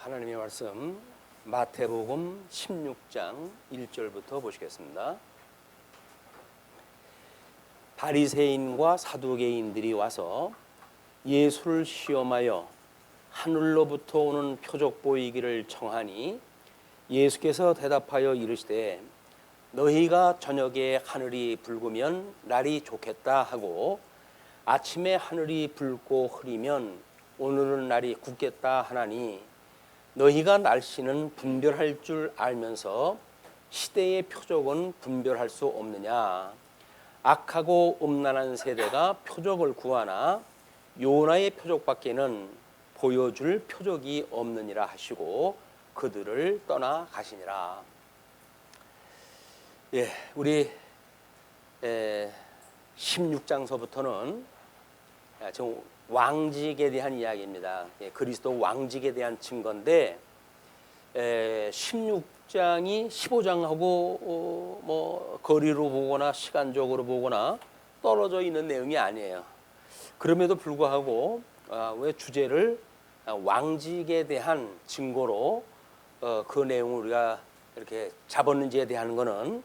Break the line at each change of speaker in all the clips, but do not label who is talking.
하나님의 말씀 마태복음 16장 1절부터 보시겠습니다. 바리새인과 사두개인들이 와서 예수를 시험하여 하늘로부터 오는 표적 보이기를 청하니 예수께서 대답하여 이르시되 너희가 저녁에 하늘이 붉으면 날이 좋겠다 하고 아침에 하늘이 붉고 흐리면 오늘은 날이 굳겠다 하나니 너희가 날씨는 분별할 줄 알면서 시대의 표적은 분별할 수 없느냐. 악하고 음란한 세대가 표적을 구하나 요나의 표적밖에는 보여줄 표적이 없느니라 하시고 그들을 떠나 가시니라. 우리 16장서부터는 지금 왕직에 대한 이야기입니다. 그리스도 왕직에 대한 증거인데 16장이 15장하고 거리로 보거나 시간적으로 보거나 떨어져 있는 내용이 아니에요. 그럼에도 불구하고 왜 주제를 왕직에 대한 증거로 그 내용을 우리가 이렇게 잡았는지에 대한 거는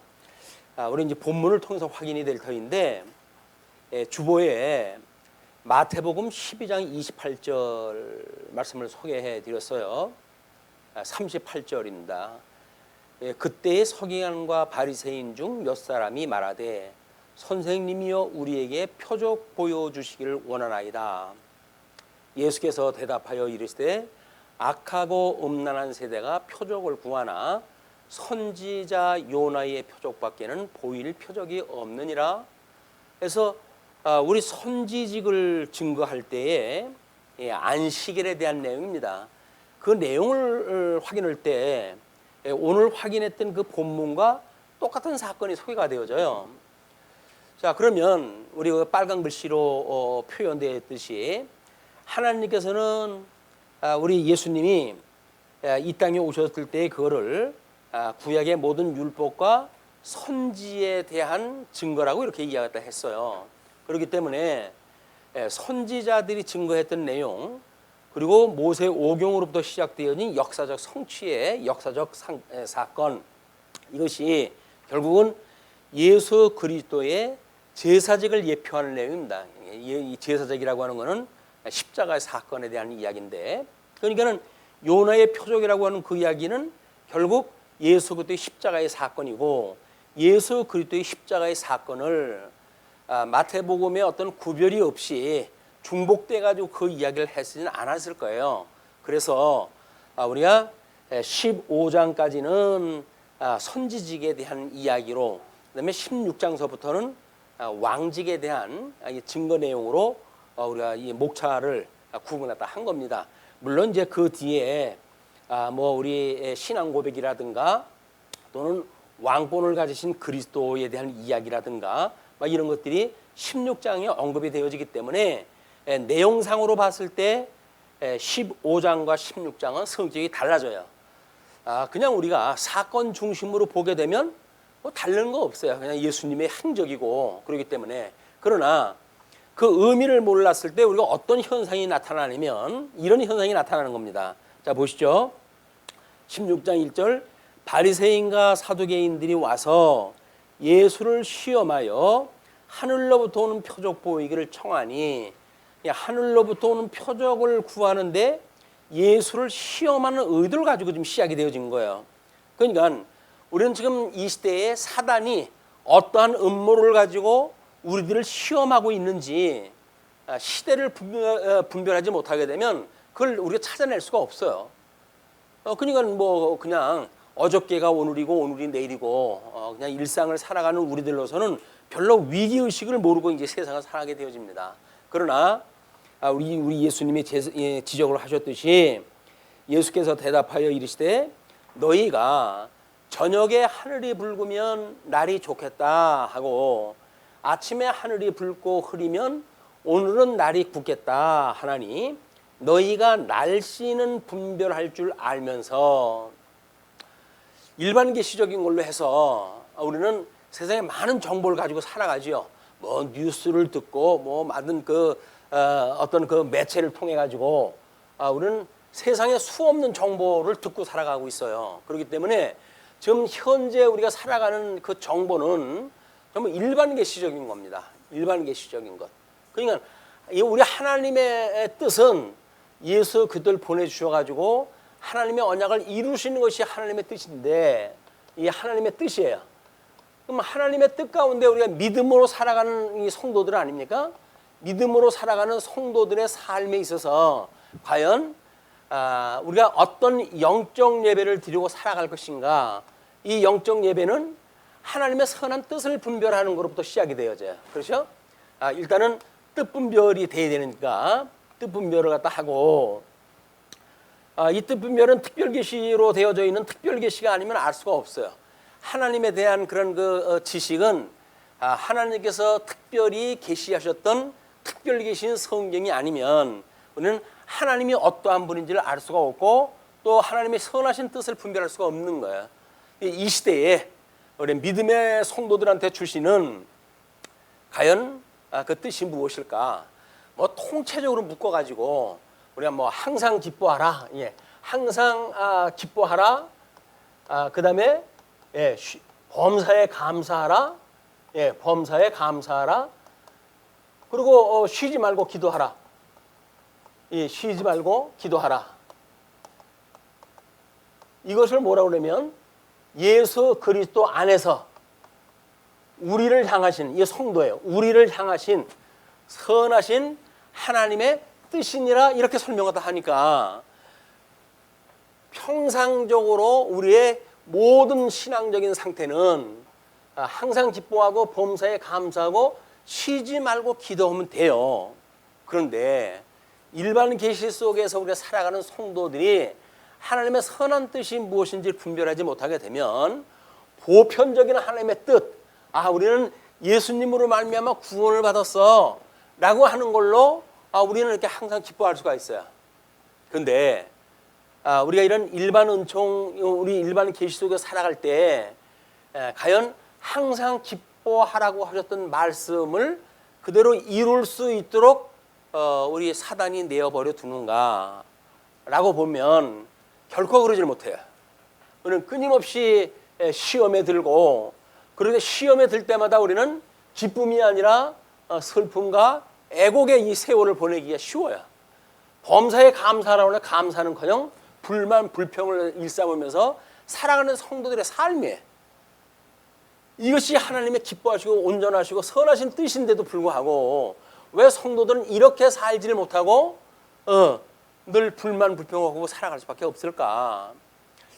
우리 이제 본문을 통해서 확인이 될 터인데 주보에 마태복음 12장 28절 말씀을 소개해 드렸어요. 38절입니다. 그때의 서기관과 바리새인 중 몇 사람이 말하되 선생님이여 우리에게 표적 보여주시기를 원하나이다. 예수께서 대답하여 이르시되 악하고 음란한 세대가 표적을 구하나 선지자 요나의 표적밖에는 보일 표적이 없느니라. 그래서 우리 선지직을 증거할 때에 안식일에 대한 내용입니다. 그 내용을 확인할 때 오늘 확인했던 그 본문과 똑같은 사건이 소개가 되어져요. 자, 그러면 우리 빨간 글씨로 표현되어 있듯이 하나님께서는 우리 예수님이 이 땅에 오셨을 때 그거를 구약의 모든 율법과 선지에 대한 증거라고 이렇게 이야기했다 했어요. 그렇기 때문에 선지자들이 증거했던 내용 그리고 모세 오경으로부터 시작되어진 역사적 성취의 역사적 사건, 이것이 결국은 예수 그리스도의 제사직을 예표하는 내용입니다. 이 제사직이라고 하는 것은 십자가의 사건에 대한 이야기인데, 그러니까는 요나의 표적이라고 하는 그 이야기는 결국 예수 그리스도의 십자가의 사건이고, 예수 그리스도의 십자가의 사건을 마태복음에 어떤 구별이 없이 중복돼 가지고 그 이야기를 했지는 않았을 거예요. 그래서 우리가 15장까지는 선지직에 대한 이야기로, 그다음에 16장서부터는 왕직에 대한 증거 내용으로 우리가 이 목차를 구분했다 한 겁니다. 물론 이제 그 뒤에 우리 신앙 고백이라든가 또는 왕권을 가지신 그리스도에 대한 이야기라든가 이런 것들이 16장에 언급이 되어지기 때문에 내용상으로 봤을 때 15장과 16장은 성격이 달라져요. 그냥 우리가 사건 중심으로 보게 되면 다른 거 없어요. 그냥 예수님의 행적이고 그렇기 때문에. 그러나 그 의미를 몰랐을 때 우리가 어떤 현상이 나타나냐면 이런 현상이 나타나는 겁니다. 자, 보시죠. 16장 1절 바리새인과 사두개인들이 와서 예수를 시험하여 하늘로부터 오는 표적 보이기를 청하니, 하늘로부터 오는 표적을 구하는데 예수를 시험하는 의도를 가지고 지금 시작이 되어진 거예요. 그러니까 우리는 지금 이 시대에 사단이 어떠한 음모를 가지고 우리들을 시험하고 있는지 시대를 분별하지 못하게 되면 그걸 우리가 찾아낼 수가 없어요. 그러니까 그냥 어저께가 오늘이고 오늘이 내일이고 그냥 일상을 살아가는 우리들로서는 별로 위기의식을 모르고 이제 세상을 살아가게 되어집니다. 그러나 우리 예수님이 지적을 하셨듯이 예수께서 대답하여 이르시되 너희가 저녁에 하늘이 붉으면 날이 좋겠다 하고 아침에 하늘이 붉고 흐리면 오늘은 날이 굳겠다 하나니 너희가 날씨는 분별할 줄 알면서, 일반 계시적인 걸로 해서 우리는 세상에 많은 정보를 가지고 살아가지요. 뉴스를 듣고 많은 어떤 그 매체를 통해 가지고 우리는 세상에 수없는 정보를 듣고 살아가고 있어요. 그렇기 때문에 지금 현재 우리가 살아가는 그 정보는 정말 일반 계시적인 겁니다. 일반 계시적인 것. 그러니까 우리 하나님의 뜻은 예수 그리스도를 보내주셔가지고 하나님의 언약을 이루시는 것이 하나님의 뜻인데 이게 하나님의 뜻이에요. 그럼 하나님의 뜻 가운데 우리가 믿음으로 살아가는 이 성도들 아닙니까? 믿음으로 살아가는 성도들의 삶에 있어서 과연 우리가 어떤 영적 예배를 드리고 살아갈 것인가? 이 영적 예배는 하나님의 선한 뜻을 분별하는 것부터 시작이 되어져요. 그렇죠? 일단은 뜻 분별이 돼야 되니까 뜻 분별을 갖다 하고 이 뜻 분별은 특별 계시로 되어져 있는 특별 계시가 아니면 알 수가 없어요. 하나님에 대한 그런 그 지식은 하나님께서 특별히 계시하셨던 특별 계신 성경이 아니면 우리는 하나님이 어떠한 분인지를 알 수가 없고 또 하나님의 선하신 뜻을 분별할 수가 없는 거예요. 이 시대에 우리 믿음의 성도들한테 주시는 과연 그 뜻이 무엇일까? 뭐 통체적으로 묶어가지고 우리가 뭐 항상 기뻐하라, 예, 항상 기뻐하라. 그다음에 예, 범사에 감사하라, 예, 범사에 감사하라. 그리고 쉬지 말고 기도하라. 예, 쉬지 말고 기도하라. 이것을 뭐라고 그러면 예수 그리스도 안에서 우리를 향하신 이 성도예요. 우리를 향하신 선하신 하나님의 뜻이니라 이렇게 설명하다 하니까 평상적으로 우리의 모든 신앙적인 상태는 항상 기뻐하고 범사에 감사하고 쉬지 말고 기도하면 돼요. 그런데 일반 계시 속에서 우리가 살아가는 성도들이 하나님의 선한 뜻이 무엇인지 분별하지 못하게 되면 보편적인 하나님의 뜻, 우리는 예수님으로 말미암아 구원을 받았어 라고 하는 걸로 우리는 이렇게 항상 기뻐할 수가 있어요. 그런데 우리가 이런 일반 은총, 우리 일반 계시 속에 살아갈 때 과연 항상 기뻐하라고 하셨던 말씀을 그대로 이룰 수 있도록 우리 사단이 내어버려 두는가 라고 보면 결코 그러질 못해요. 우리는 끊임없이 시험에 들고 그런데 시험에 들 때마다 우리는 기쁨이 아니라 슬픔과 애곡의 이 세월을 보내기가 쉬워요. 범사에 감사하라고 하는 감사는커녕 불만 불평을 일삼으면서 살아가는 성도들의 삶이에요. 이것이 하나님의 기뻐하시고 온전하시고 선하신 뜻인데도 불구하고 왜 성도들은 이렇게 살지를 못하고 늘 불만 불평하고 살아갈 수밖에 없을까?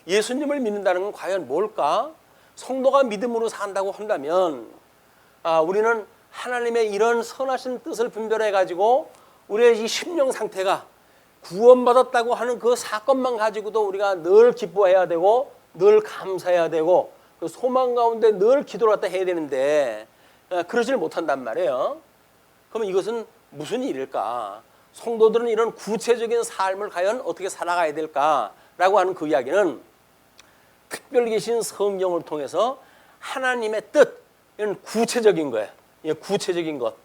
예수님을 믿는다는 건 과연 뭘까? 성도가 믿음으로 산다고 한다면 우리는 하나님의 이런 선하신 뜻을 분별해가지고 우리의 이 심령 상태가 구원받았다고 하는 그 사건만 가지고도 우리가 늘 기뻐해야 되고 늘 감사해야 되고 그 소망 가운데 늘 기도를 갖다 해야 되는데 그러질 못한단 말이에요. 그러면 이것은 무슨 일일까? 성도들은 이런 구체적인 삶을 과연 어떻게 살아가야 될까라고 하는 그 이야기는 특별히 계신 성경을 통해서 하나님의 뜻, 이런 구체적인 거예요. 구체적인 것.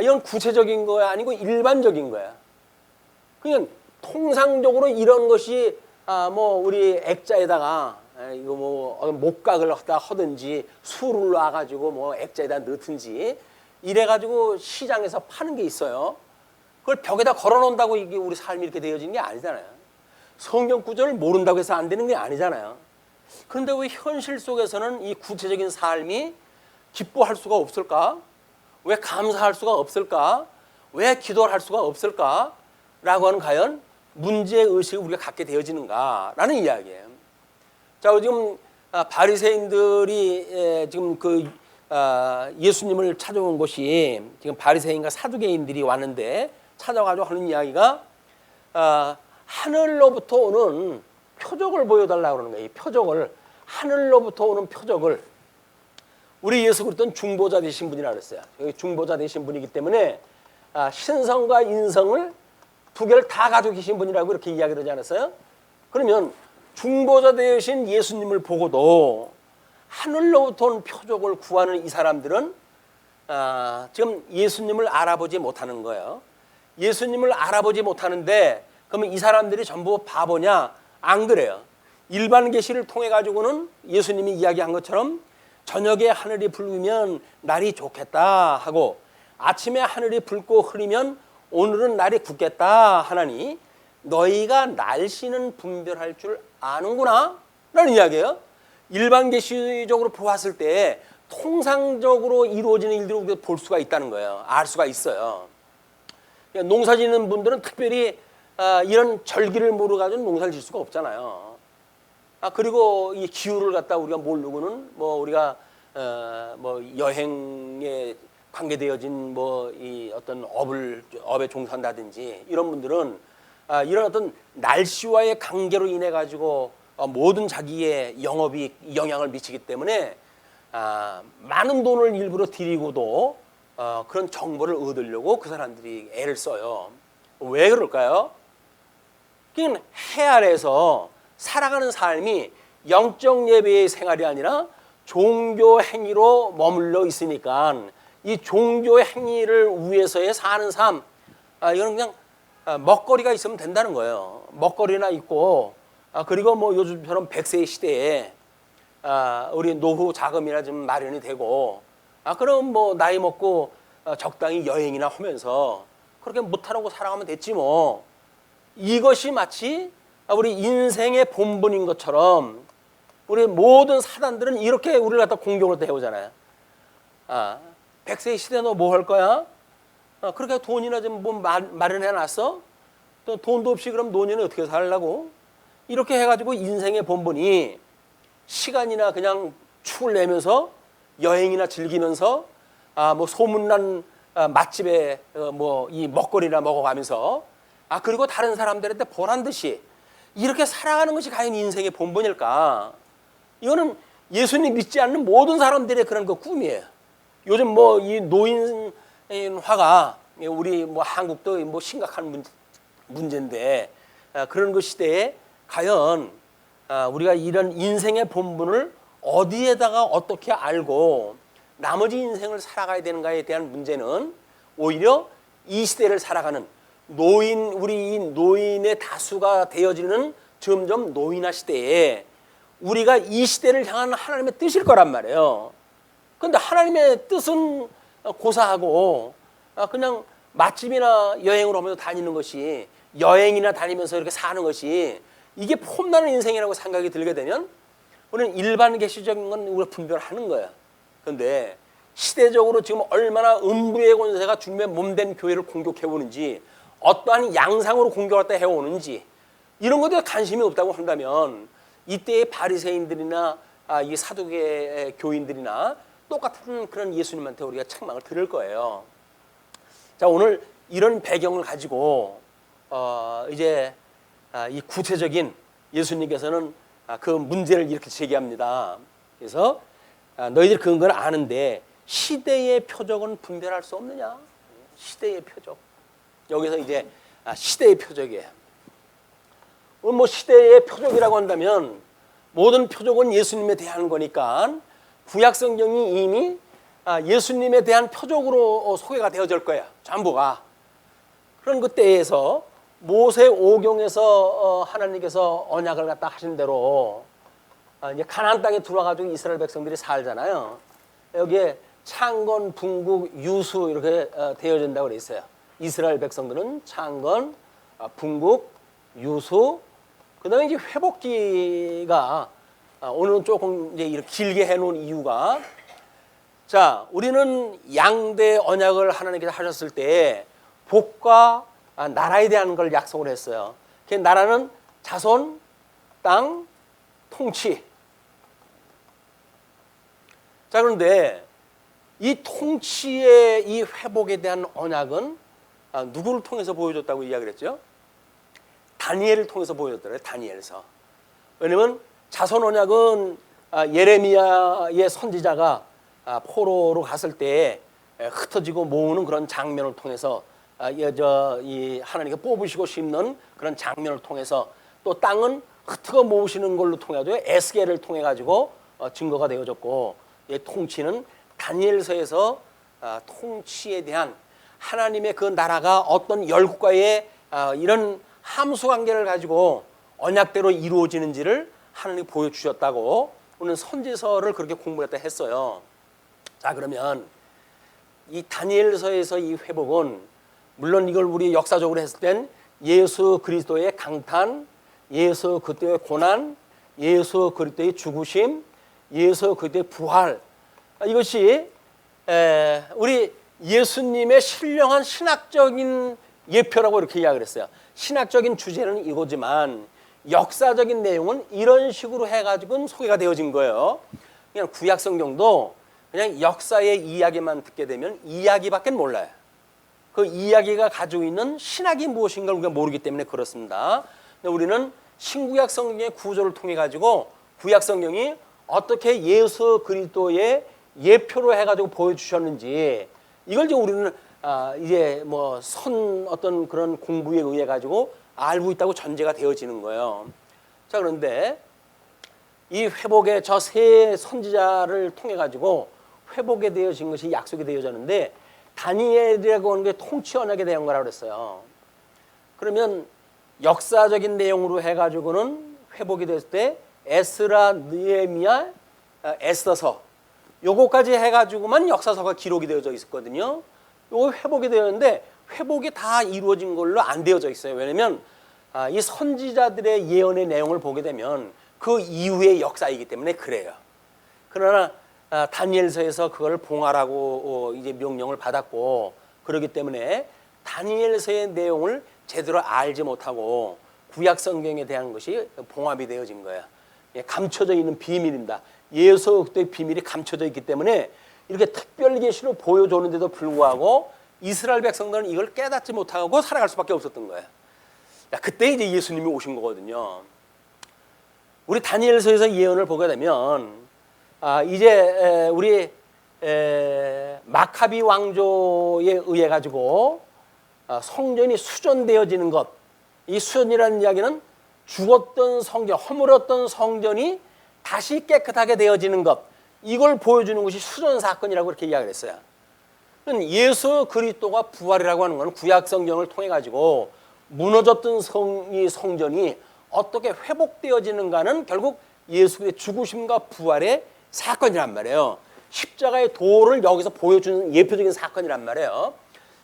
이건 구체적인 거야 아니고 일반적인 거야. 그냥 통상적으로 이런 것이 뭐 우리 액자에다가 이거 뭐 목각을 하든지 술을 놔가지고 뭐 액자에다 넣든지 이래가지고 시장에서 파는 게 있어요. 그걸 벽에다 걸어놓는다고 이게 우리 삶이 이렇게 되어지는 게 아니잖아요. 성경 구절을 모른다고 해서 안 되는 게 아니잖아요. 그런데 왜 현실 속에서는 이 구체적인 삶이 기뻐할 수가 없을까? 왜 감사할 수가 없을까? 왜 기도를 할 수가 없을까? 라고 하는 과연 문제의식을 우리가 갖게 되어지는가라는 이야기예요. 자, 지금 바리새인들이 지금 그 예수님을 찾아온 곳이 지금 바리새인과 사두개인들이 왔는데 찾아가지고 하는 이야기가 하늘로부터 오는 표적을 보여달라고 그러는 거예요. 이 표적을, 하늘로부터 오는 표적을. 우리 예수 그리스도는 중보자 되신 분이라 그랬어요. 중보자 되신 분이기 때문에 신성과 인성을 두 개를 다 가지고 계신 분이라고 이렇게 이야기를 하지 않았어요? 그러면 중보자 되신 예수님을 보고도 하늘로부터 온 표적을 구하는 이 사람들은 지금 예수님을 알아보지 못하는 거예요. 예수님을 알아보지 못하는데 그러면 이 사람들이 전부 바보냐? 안 그래요. 일반 계시를 통해 가지고는 예수님이 이야기한 것처럼 저녁에 하늘이 붉으면 날이 좋겠다 하고 아침에 하늘이 붉고 흐리면 오늘은 날이 굳겠다 하나니 너희가 날씨는 분별할 줄 아는구나 라는 이야기예요. 일반 계시적으로 보았을 때 통상적으로 이루어지는 일들을 우리가 볼 수가 있다는 거예요. 알 수가 있어요. 농사 짓는 분들은 특별히 이런 절기를 모르가지고 농사를 질 수가 없잖아요. 그리고 이 기후를 갖다 우리가 모르고는 뭐 우리가 뭐 여행에 관계되어진 뭐 이 어떤 업에 종사한다든지 이런 분들은 이런 어떤 날씨와의 관계로 인해 가지고 모든 자기의 영업이 영향을 미치기 때문에 많은 돈을 일부러 들이고도 그런 정보를 얻으려고 그 사람들이 애를 써요. 왜 그럴까요? 그냥 해 아래에서 살아가는 삶이 영적 예배의 생활이 아니라 종교 행위로 머물러 있으니까 이 종교 행위를 위해서의 사는 삶, 이건 그냥 먹거리가 있으면 된다는 거예요. 먹거리나 있고, 그리고 뭐 요즘처럼 100세 시대에 우리 노후 자금이나 좀 마련이 되고, 그럼 뭐 나이 먹고 적당히 여행이나 하면서 그렇게 못하라고 살아가면 됐지 뭐. 이것이 마치 우리 인생의 본분인 것처럼 우리 모든 사단들은 이렇게 우리를 갖다 공격을 해오잖아요. 100세 시대 너 뭐 할 거야? 그렇게 돈이나 좀 뭐 마련해 놨어? 또 돈도 없이 그럼 노년에 어떻게 살라고? 이렇게 해가지고 인생의 본분이 시간이나 그냥 축을 내면서 여행이나 즐기면서 뭐 소문난 맛집에 뭐 이 먹거리나 먹어가면서 그리고 다른 사람들한테 보란 듯이 이렇게 살아가는 것이 과연 인생의 본분일까? 이거는 예수님 믿지 않는 모든 사람들의 그런 그 꿈이에요. 요즘 뭐 이 노인화가 우리 뭐 한국도 뭐 심각한 문제인데 그런 그 시대에 과연 우리가 이런 인생의 본분을 어디에다가 어떻게 알고 나머지 인생을 살아가야 되는가에 대한 문제는 오히려 이 시대를 살아가는 우리 노인의 다수가 되어지는 점점 노인화 시대에 우리가 이 시대를 향한 하나님의 뜻일 거란 말이에요. 그런데 하나님의 뜻은 고사하고 그냥 맛집이나 여행을 하면서 다니는 것이 여행이나 다니면서 이렇게 사는 것이 이게 폼나는 인생이라고 생각이 들게 되면 우리는 일반 계시적인 건 우리가 분별하는 거야. 그런데 시대적으로 지금 얼마나 음부의 권세가 주님의 몸된 교회를 공격해 오는지 어떠한 양상으로 공격을 해오는지 이런 것에 관심이 없다고 한다면 이때의 바리새인들이나 이 사두개 교인들이나 똑같은 그런 예수님한테 우리가 책망을 들을 거예요. 자, 오늘 이런 배경을 가지고 이제 이 구체적인 예수님께서는 그 문제를 이렇게 제기합니다. 그래서 너희들 그런 걸 아는데 시대의 표적은 분별할 수 없느냐? 시대의 표적. 여기서 이제 시대의 표적이에요. 뭐 시대의 표적이라고 한다면 모든 표적은 예수님에 대한 거니까 구약 성경이 이미 예수님에 대한 표적으로 소개가 되어질 거예요. 전부가. 그런 그때에서 모세 오경에서 하나님께서 언약을 갖다 하신 대로 이제 가나안 땅에 들어와가지고 이스라엘 백성들이 살잖아요. 여기에 창건, 분국, 유수 이렇게 되어진다고 그랬어요. 이스라엘 백성들은 창건, 분국, 유수, 그다음에 이제 회복기가 오늘은 조금 이제 이렇게 길게 해놓은 이유가 자, 우리는 양대 언약을 하나님께서 하셨을 때 복과 나라에 대한 걸 약속을 했어요. 그 나라는 자손, 땅, 통치. 자, 그런데 이 통치의 이 회복에 대한 언약은 누구를 통해서 보여줬다고 이야기를 했죠? 다니엘을 통해서 보여줬더래요. 다니엘서. 왜냐면 자손 언약은 예레미야의 선지자가 포로로 갔을 때 흩어지고 모으는 그런 장면을 통해서 이 하나님께 뽑으시고 심는 그런 장면을 통해서 또 땅은 흩어 모으시는 걸로 통해서 에스겔을 통해 가지고 증거가 되어졌고 통치는 다니엘서에서 통치에 대한 하나님의 그 나라가 어떤 열국과의 이런 함수 관계를 가지고 언약대로 이루어지는지를 하나님이 보여주셨다고 오늘 선지서를 그렇게 공부했다 했어요. 자, 그러면 이 다니엘서에서 이 회복은 물론 이걸 우리 역사적으로 했을 땐 예수 그리스도의 강탄, 예수 그리스도의 고난, 예수 그리스도의 죽으심, 예수 그리스도의 부활, 이것이 우리 예수님의 신령한 신학적인 예표라고 이렇게 이야기를 했어요. 신학적인 주제는 이거지만 역사적인 내용은 이런 식으로 해가지고 소개가 되어진 거예요. 그냥 구약 성경도 그냥 역사의 이야기만 듣게 되면 이야기밖에 몰라요. 그 이야기가 가지고 있는 신학이 무엇인가를 우리가 모르기 때문에 그렇습니다. 근데 우리는 신구약 성경의 구조를 통해 가지고 구약 성경이 어떻게 예수 그리스도의 예표로 해가지고 보여주셨는지 이걸 이제 우리는 이제 뭐 어떤 그런 공부에 의해 가지고 알고 있다고 전제가 되어지는 거예요. 자, 그런데 이 회복의 저 세 선지자를 통해 가지고 회복에 되어진 것이 약속이 되어졌는데 다니엘이라고 하는 게 통치 언약에 대한 거라고 그랬어요. 그러면 역사적인 내용으로 해가지고는 회복이 됐을 때 에스라, 느헤미야, 에스더서 요거까지 해가지고만 역사서가 기록이 되어져 있었거든요. 요거 회복이 되었는데 회복이 다 이루어진 걸로 안 되어져 있어요. 왜냐하면 이 선지자들의 예언의 내용을 보게 되면 그 이후의 역사이기 때문에 그래요. 그러나 다니엘서에서 그걸 봉하라고 이제 명령을 받았고 그렇기 때문에 다니엘서의 내용을 제대로 알지 못하고 구약 성경에 대한 것이 봉합이 되어진 거예요. 감춰져 있는 비밀입니다. 예수 그리스도의 비밀이 감춰져 있기 때문에 이렇게 특별 계시로 보여줬는데도 불구하고 이스라엘 백성들은 이걸 깨닫지 못하고 살아갈 수밖에 없었던 거예요. 그때 이제 예수님이 오신 거거든요. 우리 다니엘서에서 예언을 보게 되면 이제 우리 마카비 왕조에 의해 가지고 성전이 수전되어지는 것, 이 수전이라는 이야기는 죽었던 성전, 허물었던 성전이 다시 깨끗하게 되어지는 것, 이걸 보여주는 것이 수전 사건이라고 그렇게 이야기를 했어요. 예수 그리스도가 부활이라고 하는 것은 구약 성경을 통해 가지고 무너졌던 성전이 어떻게 회복되어지는가는 결국 예수의 죽으심과 부활의 사건이란 말이에요. 십자가의 도를 여기서 보여주는 예표적인 사건이란 말이에요.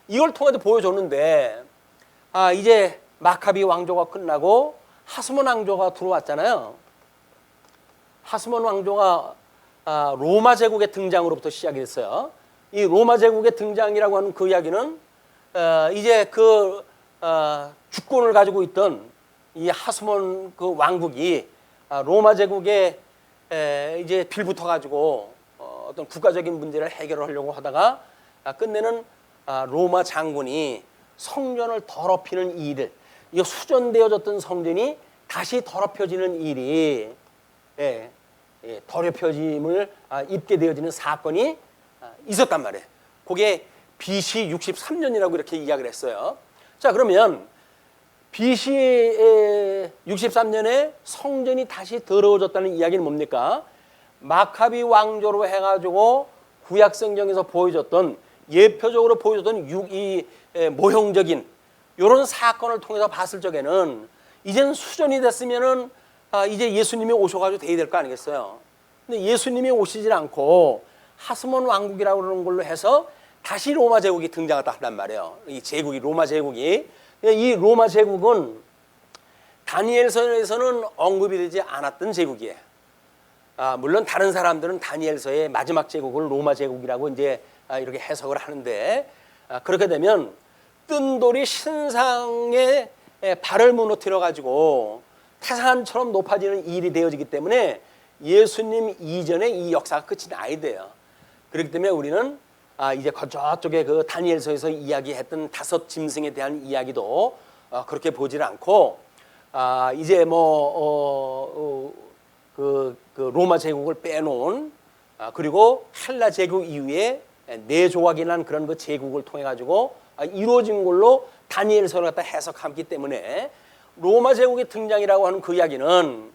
이걸 통해서 보여줬는데 이제 마카비 왕조가 끝나고 하스몬 왕조가 들어왔잖아요. 하스몬 왕조가 로마 제국의 등장으로부터 시작이 됐어요. 이 로마 제국의 등장이라고 하는 그 이야기는 이제 그 주권을 가지고 있던 이 하스몬 그 왕국이 로마 제국에 이제 빌붙어 가지고 어떤 국가적인 문제를 해결하려고 하다가 끝내는 로마 장군이 성전을 더럽히는 일을, 이 수전되어졌던 성전이 다시 더럽혀지는 일이 더럽혀짐을 입게 되어지는 사건이 있었단 말이에요. 그게 BC 63년이라고 이렇게 이야기를 했어요. 자, 그러면 BC 63년에 성전이 다시 더러워졌다는 이야기는 뭡니까? 마카비 왕조로 해가지고 구약 성경에서 보여줬던 예표적으로 보여줬던 이 모형적인 이런 사건을 통해서 봤을 적에는 이제는 수전이 됐으면은 이제 예수님이 오셔가지고 돼야 될 거 아니겠어요? 근데 예수님이 오시질 않고 하스몬 왕국이라고 그러는 걸로 해서 다시 로마 제국이 등장했다 한단 말이에요. 이 제국이 로마 제국이, 이 로마 제국은 다니엘서에서는 언급이 되지 않았던 제국이에요. 물론 다른 사람들은 다니엘서의 마지막 제국을 로마 제국이라고 이제 이렇게 해석을 하는데, 그렇게 되면 뜬 돌이 신상에 발을 무너뜨려 가지고 태산처럼 높아지는 일이 되어지기 때문에 예수님 이전에 이 역사가 끝이 나야 돼요. 그렇기 때문에 우리는 이제 저쪽에 그 다니엘서에서 이야기했던 5 짐승에 대한 이야기도 그렇게 보질 않고 이제 그 로마 제국을 빼놓은 그리고 헬라 제국 이후에 4조각이란 그런 그 제국을 통해 가지고 이루어진 걸로 다니엘서를 갖다 해석하기 때문에 로마 제국의 등장이라고 하는 그 이야기는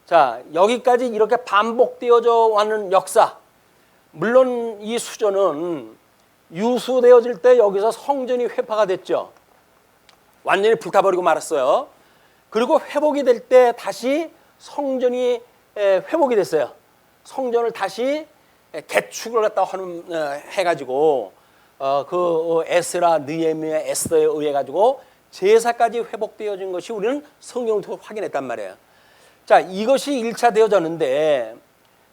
자, 여기까지 이렇게 반복되어져 왔는 역사, 물론 이 수전은 유수되어질 때 여기서 성전이 회파가 됐죠. 완전히 불타버리고 말았어요. 그리고 회복이 될 때 다시 성전이 회복이 됐어요. 성전을 다시 개축을 갖다 해가지고 에스라, 느헤미야, 에스더에 의해 가지고 제사까지 회복되어진 것이 우리는 성경을 통해 확인했단 말이에요. 자, 이것이 1차 되어졌는데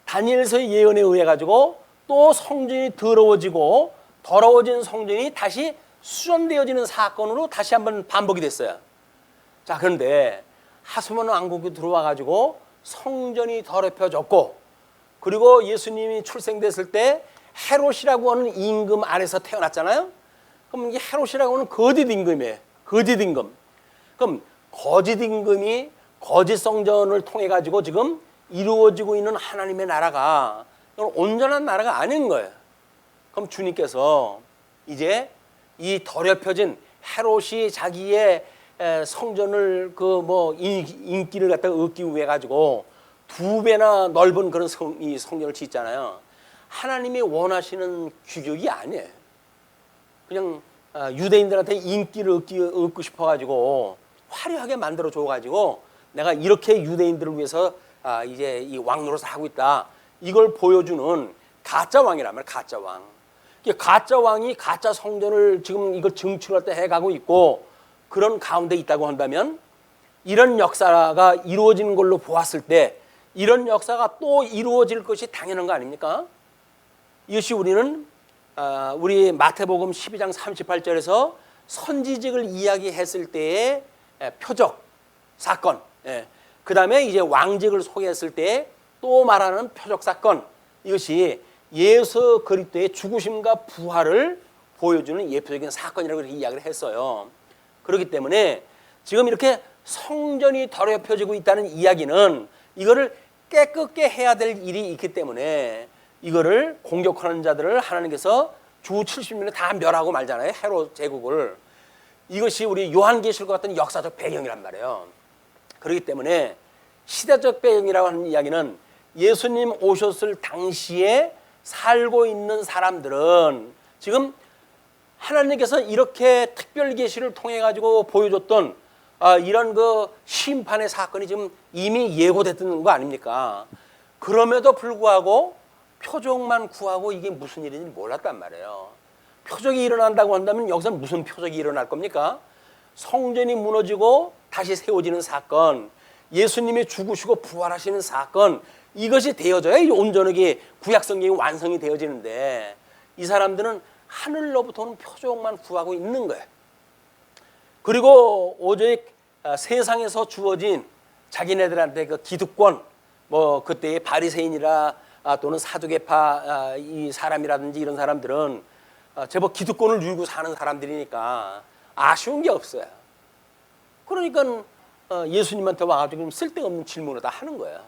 다니엘서의 예언에 의해 가지고 또 성전이 더러워지고 더러워진 성전이 다시 수전되어지는 사건으로 다시 한번 반복이 됐어요. 자, 그런데 하스몬 왕국이 들어와 가지고 성전이 더럽혀졌고, 그리고 예수님이 출생됐을 때 헤롯이라고 하는 임금 아래서 태어났잖아요. 그럼 이게 헤롯이라고 하는 거짓 임금이에요. 거짓 임금. 그럼 거짓 임금이 거짓 성전을 통해 가지고 지금 이루어지고 있는 하나님의 나라가 온전한 나라가 아닌 거예요. 그럼 주님께서 이제 이 더럽혀진 헤롯이 자기의 성전을 인기를 갖다가 얻기 위해 가지고 2배나 넓은 그런 이 성전을 짓잖아요. 하나님이 원하시는 규격이 아니에요. 그냥 유대인들한테 인기를 얻고 싶어가지고 화려하게 만들어 줘가지고 내가 이렇게 유대인들을 위해서 이제 이 왕노릇을 하고 있다. 이걸 보여주는 가짜 왕이란 말이에요. 가짜 왕. 가짜 왕이 가짜 성전을 지금 이걸 증축할 때 해가고 있고 그런 가운데 있다고 한다면 이런 역사가 이루어지는 걸로 보았을 때 이런 역사가 또 이루어질 것이 당연한 거 아닙니까? 이것이 우리는 우리 마태복음 12장 38절에서 선지직을 이야기했을 때의 표적 사건, 그 다음에 이제 왕직을 소개했을 때 또 말하는 표적 사건, 이것이 예수 그리스도의 죽으심과 부활을 보여주는 예표적인 사건이라고 이렇게 이야기를 했어요. 그렇기 때문에 지금 이렇게 성전이 더럽혀지고 있다는 이야기는 이거를 깨끗게 해야 될 일이 있기 때문에 이거를 공격하는 자들을 하나님께서 주 70년에 다 멸하고 말잖아요. 헤롯 제국을. 이것이 우리 요한계시록 같은 역사적 배경이란 말이에요. 그렇기 때문에 시대적 배경이라고 하는 이야기는 예수님 오셨을 당시에 살고 있는 사람들은 지금 하나님께서 이렇게 특별 계시를 통해 가지고 보여줬던 이런 그 심판의 사건이 지금 이미 예고됐던 거 아닙니까? 그럼에도 불구하고 표적만 구하고 이게 무슨 일인지 몰랐단 말이에요. 표적이 일어난다고 한다면 여기서 무슨 표적이 일어날 겁니까? 성전이 무너지고 다시 세워지는 사건, 예수님이 죽으시고 부활하시는 사건, 이것이 되어져야 온전하게 구약성경이 완성이 되어지는데 이 사람들은 하늘로부터 오는 표적만 구하고 있는 거예요. 그리고 오직 세상에서 주어진 자기네들한테 그 기득권, 그때의 바리새인이라 또는 사두개파 이 사람이라든지 이런 사람들은 제법 기득권을 누리고 사는 사람들이니까 아쉬운 게 없어요. 그러니까 예수님한테 와가지고 쓸데없는 질문을 다 하는 거야.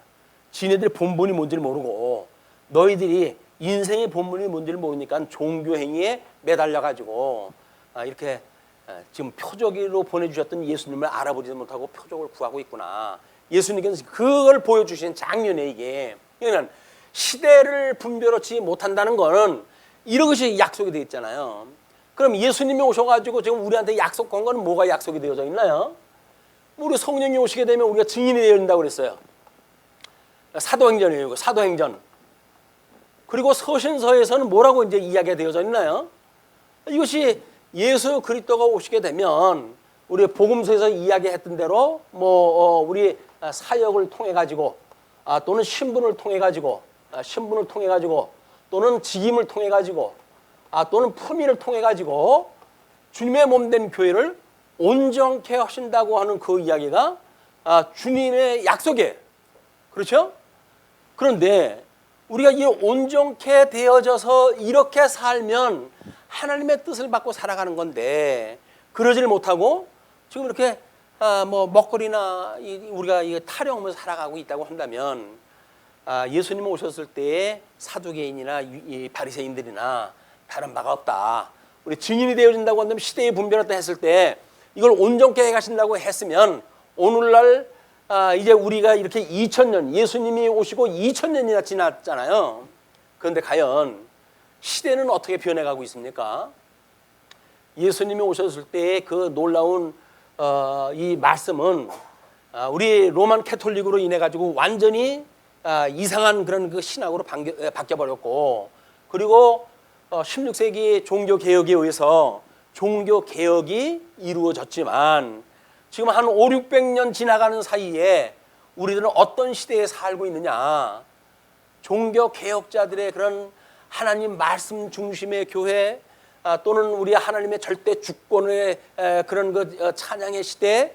지네들의 본분이 뭔지를 모르고 너희들이 인생의 본분이 뭔지를 모르니까 종교 행위에 매달려가지고 이렇게 지금 표적으로 보내주셨던 예수님을 알아보지도 못하고 표적을 구하고 있구나. 예수님께서 그걸 보여주신 장면에 이게 그러니까 시대를 분별하지 못한다는 거는 이런 것이 약속이 되어 있잖아요. 그럼 예수님이 오셔가지고 지금 우리한테 약속한 거는 뭐가 약속이 되어져 있나요? 우리 성령이 오시게 되면 우리가 증인이 되어야 된다고 그랬어요. 사도행전이에요. 사도행전. 그리고 서신서에서는 뭐라고 이제 이야기가 되어져 있나요? 이것이 예수 그리스도가 오시게 되면 우리 복음서에서 이야기했던 대로 우리 사역을 통해 가지고 또는 신분을 통해 가지고 또는 직임을 통해 가지고 또는 품위를 통해 가지고 주님의 몸된 교회를 온전케 하신다고 하는 그 이야기가 주님의 약속이에요. 그렇죠? 그런데 우리가 이 온전케 되어져서 이렇게 살면 하나님의 뜻을 받고 살아가는 건데 그러지를 못하고 지금 이렇게 먹거리나 우리가 타령하면서 살아가고 있다고 한다면 예수님 오셨을 때의 사두개인이나 이 바리새인들이나 다른 바가 없다. 우리 증인이 되어진다고 한다면 시대의 분별했다 했을 때 이걸 온전케 해가신다고 했으면 오늘날 이제 우리가 이렇게 2000년 예수님이 오시고 2000년이나 지났잖아요. 그런데 과연 시대는 어떻게 변해가고 있습니까? 예수님이 오셨을 때의 그 놀라운 이 말씀은 우리 로만 캐톨릭으로 인해 가지고 완전히 이상한 그런 그 신학으로 바뀌어 버렸고, 그리고 16세기 종교 개혁에 의해서 종교 개혁이 이루어졌지만 지금 한 5, 600년 지나가는 사이에 우리들은 어떤 시대에 살고 있느냐? 종교 개혁자들의 그런 하나님 말씀 중심의 교회, 또는 우리 하나님의 절대 주권의 그런 그 찬양의 시대,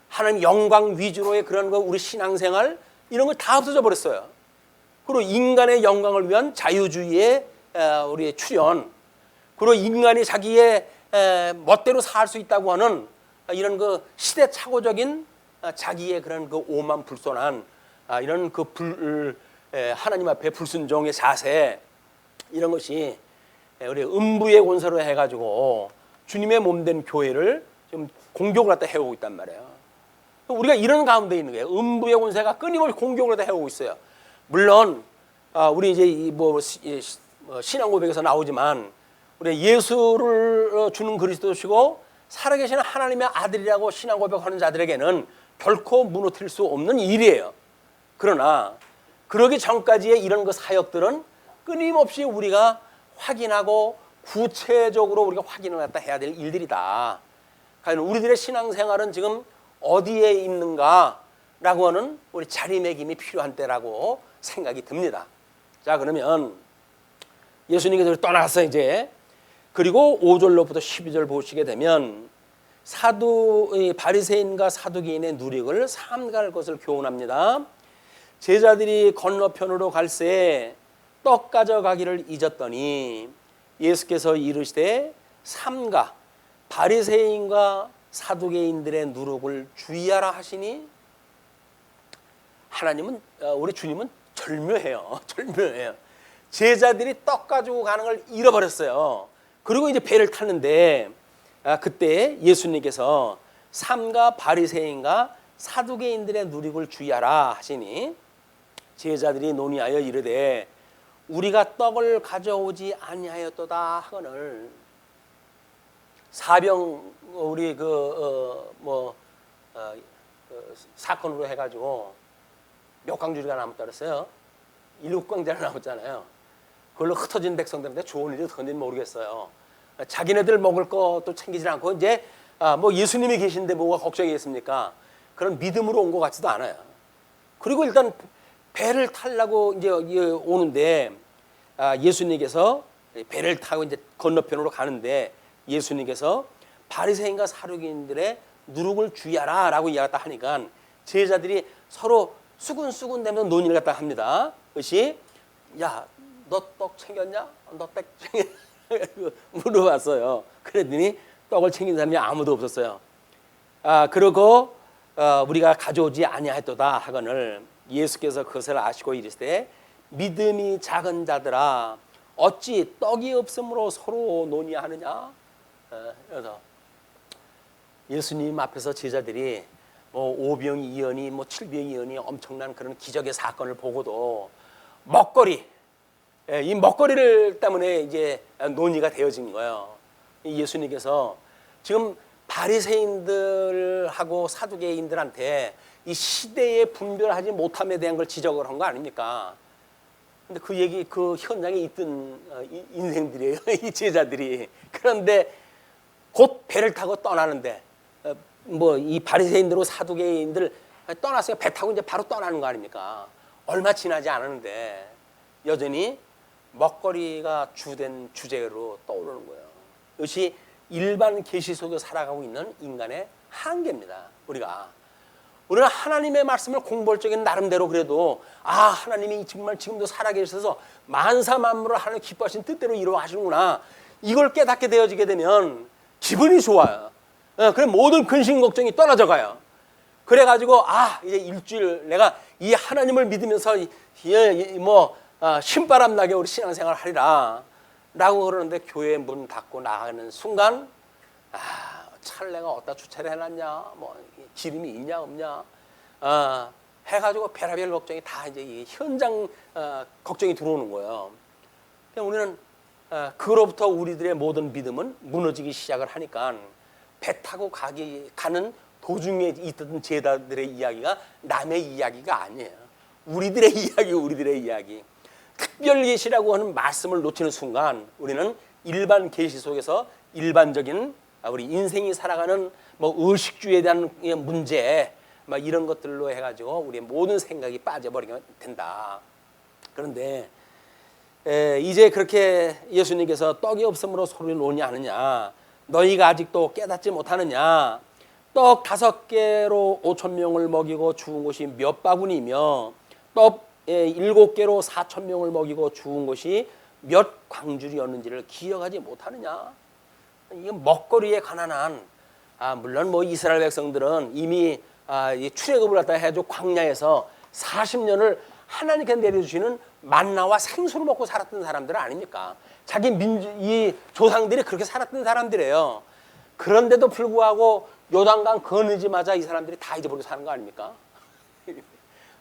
하나님 영광 위주로의 그런 거 우리 신앙생활, 이런 걸 다 없어져 버렸어요. 그리고 인간의 영광을 위한 자유주의의 우리의 출현, 그리고 인간이 자기의 멋대로 살 수 있다고 하는 이런 그 시대착오적인 자기의 그런 그 오만불손한 이런 그 하나님 앞에 불순종의 자세, 이런 것이 우리 음부의 권세로 해가지고 주님의 몸된 교회를 좀 공격을 갖다 해오고 있단 말이에요. 우리가 이런 가운데 있는 거예요. 음부의 권세가 끊임없이 공격을 갖다 해오고 있어요. 물론 우리 이제 뭐 신앙 고백에서 나오지만 우리 예수를 주는 그리스도시고 살아계시는 하나님의 아들이라고 신앙 고백하는 자들에게는 결코 무너뜨릴 수 없는 일이에요. 그러나 그러기 전까지의 이런 그 사역들은 끊임없이 우리가 확인하고 구체적으로 우리가 확인을 갖다 해야 될 일들이다. 과연 우리들의 신앙생활은 지금 어디에 있는가라고 하는 우리 자리매김이 필요한 때라고 생각이 듭니다. 자, 그러면 예수님께서 떠나갔어요 이제. 그리고 5절로부터 12절 보시게 되면 바리새인과 사두개인의 누력을 삼갈 것을 교훈합니다. 제자들이 건너편으로 갈새 떡 가져가기를 잊었더니 예수께서 이르시되 삼가 바리새인과 사두개인들의 누룩을 주의하라 하시니, 하나님은 우리 주님은 절묘해요. 절묘해요. 제자들이 떡 가지고 가는 걸 잃어버렸어요. 그리고 이제 배를 탔는데 그때 예수님께서 삼가 바리새인과 사두개인들의 누룩을 주의하라 하시니 제자들이 논의하여 이르되 우리가 떡을 가져오지 아니하였도다 하거늘. 사병 우리 사건으로 해가지고 몇광주리가 남았다 그랬어요. 6광자리 남았잖아요. 그걸로 흩어진 백성들한테 좋은 일이 어떤지 모르겠어요. 자기네들 먹을 것도 챙기지 않고 이제 뭐 예수님이 계신데 뭐가 걱정이겠습니까? 그런 믿음으로 온 것 같지도 않아요. 그리고 일단 배를 타려고 이제 오는데 예수님께서 배를 타고 이제 건너편으로 가는데 예수님께서 바리새인과 사두개인들의 누룩을 주의하라라고 이야기했다 하니까 제자들이 서로 수군수군 되면서 논의를 갖다 합니다. 그것이 야, 너 떡 챙겼냐? 너 떡 챙겼냐? 물어봤어요. 그랬더니 떡을 챙긴 사람이 아무도 없었어요. 그러고 우리가 가져오지 아니하였도다 하거늘 예수께서 그것을 아시고 이르시되 믿음이 작은 자들아 어찌 떡이 없으므로 서로 논의하느냐. 그래서 예수님 앞에서 제자들이 뭐 5병 2연이 뭐 7병 2연이 엄청난 그런 기적의 사건을 보고도 이 먹거리를 때문에 이제 논의가 되어진 거예요. 예수님께서 지금 바리새인들하고 사두개인들한테 이 시대에 분별하지 못함에 대한 걸 지적을 한 거 아닙니까? 근데 그 현장에 있던 인생들이에요, 이 제자들이. 그런데 곧 배를 타고 떠나는데 뭐 이 바리새인들하고 사두개인들 떠났어요. 배 타고 이제 바로 떠나는 거 아닙니까? 얼마 지나지 않았는데 여전히 먹거리가 주된 주제로 떠오르는 거예요. 이것이 일반 계시 속에 살아가고 있는 인간의 한계입니다. 우리는 하나님의 말씀을 공부할 적에는 나름대로 그래도 하나님이 정말 지금도 살아계셔서 만사 만물을 하나님 기뻐하신 뜻대로 이루어가시는구나, 이걸 깨닫게 되어지게 되면 기분이 좋아요. 그래 모든 근심 걱정이 떨어져 가요. 그래가지고 이제 일주일 내가 이 하나님을 믿으면서 신바람 나게 우리 신앙생활 하리라 라고 그러는데 교회 문 닫고 나가는 순간 차를 어디다 주차를 해놨냐, 뭐 기름이 있냐 없냐 해가지고 별의별 걱정이 다 이제 이 현장 걱정이 들어오는 거예요. 우리는 그로부터 우리들의 모든 믿음은 무너지기 시작을 하니까 배 타고 가는 도중에 있던 제자들의 이야기가 남의 이야기가 아니에요. 우리들의 이야기, 우리들의 이야기. 특별 계시라고 하는 말씀을 놓치는 순간 우리는 일반 계시 속에서 일반적인 우리 인생이 살아가는 뭐 의식주의에 대한 문제 막 이런 것들로 해가지고 우리의 모든 생각이 빠져버리게 된다. 그런데 이제 그렇게 예수님께서 떡이 없음으로 소리를 놓지 않느냐, 너희가 아직도 깨닫지 못하느냐, 떡 5개로 5,000명을 먹이고 죽은 것이 몇 바구니며 떡 7개로 4,000명을 먹이고 죽은 것이 몇 광줄이었는지를 기억하지 못하느냐. 이게 먹거리에 가난한, 물론 뭐 이스라엘 백성들은 이미 출애굽을 갖다 해가지고 광야에서 40년을 하나님께 내려주시는 만나와 생수를 먹고 살았던 사람들 아닙니까? 자기 이 조상들이 그렇게 살았던 사람들이에요. 그런데도 불구하고 요단강 건너지마자 이 사람들이 다 잊어버리고 사는 거 아닙니까?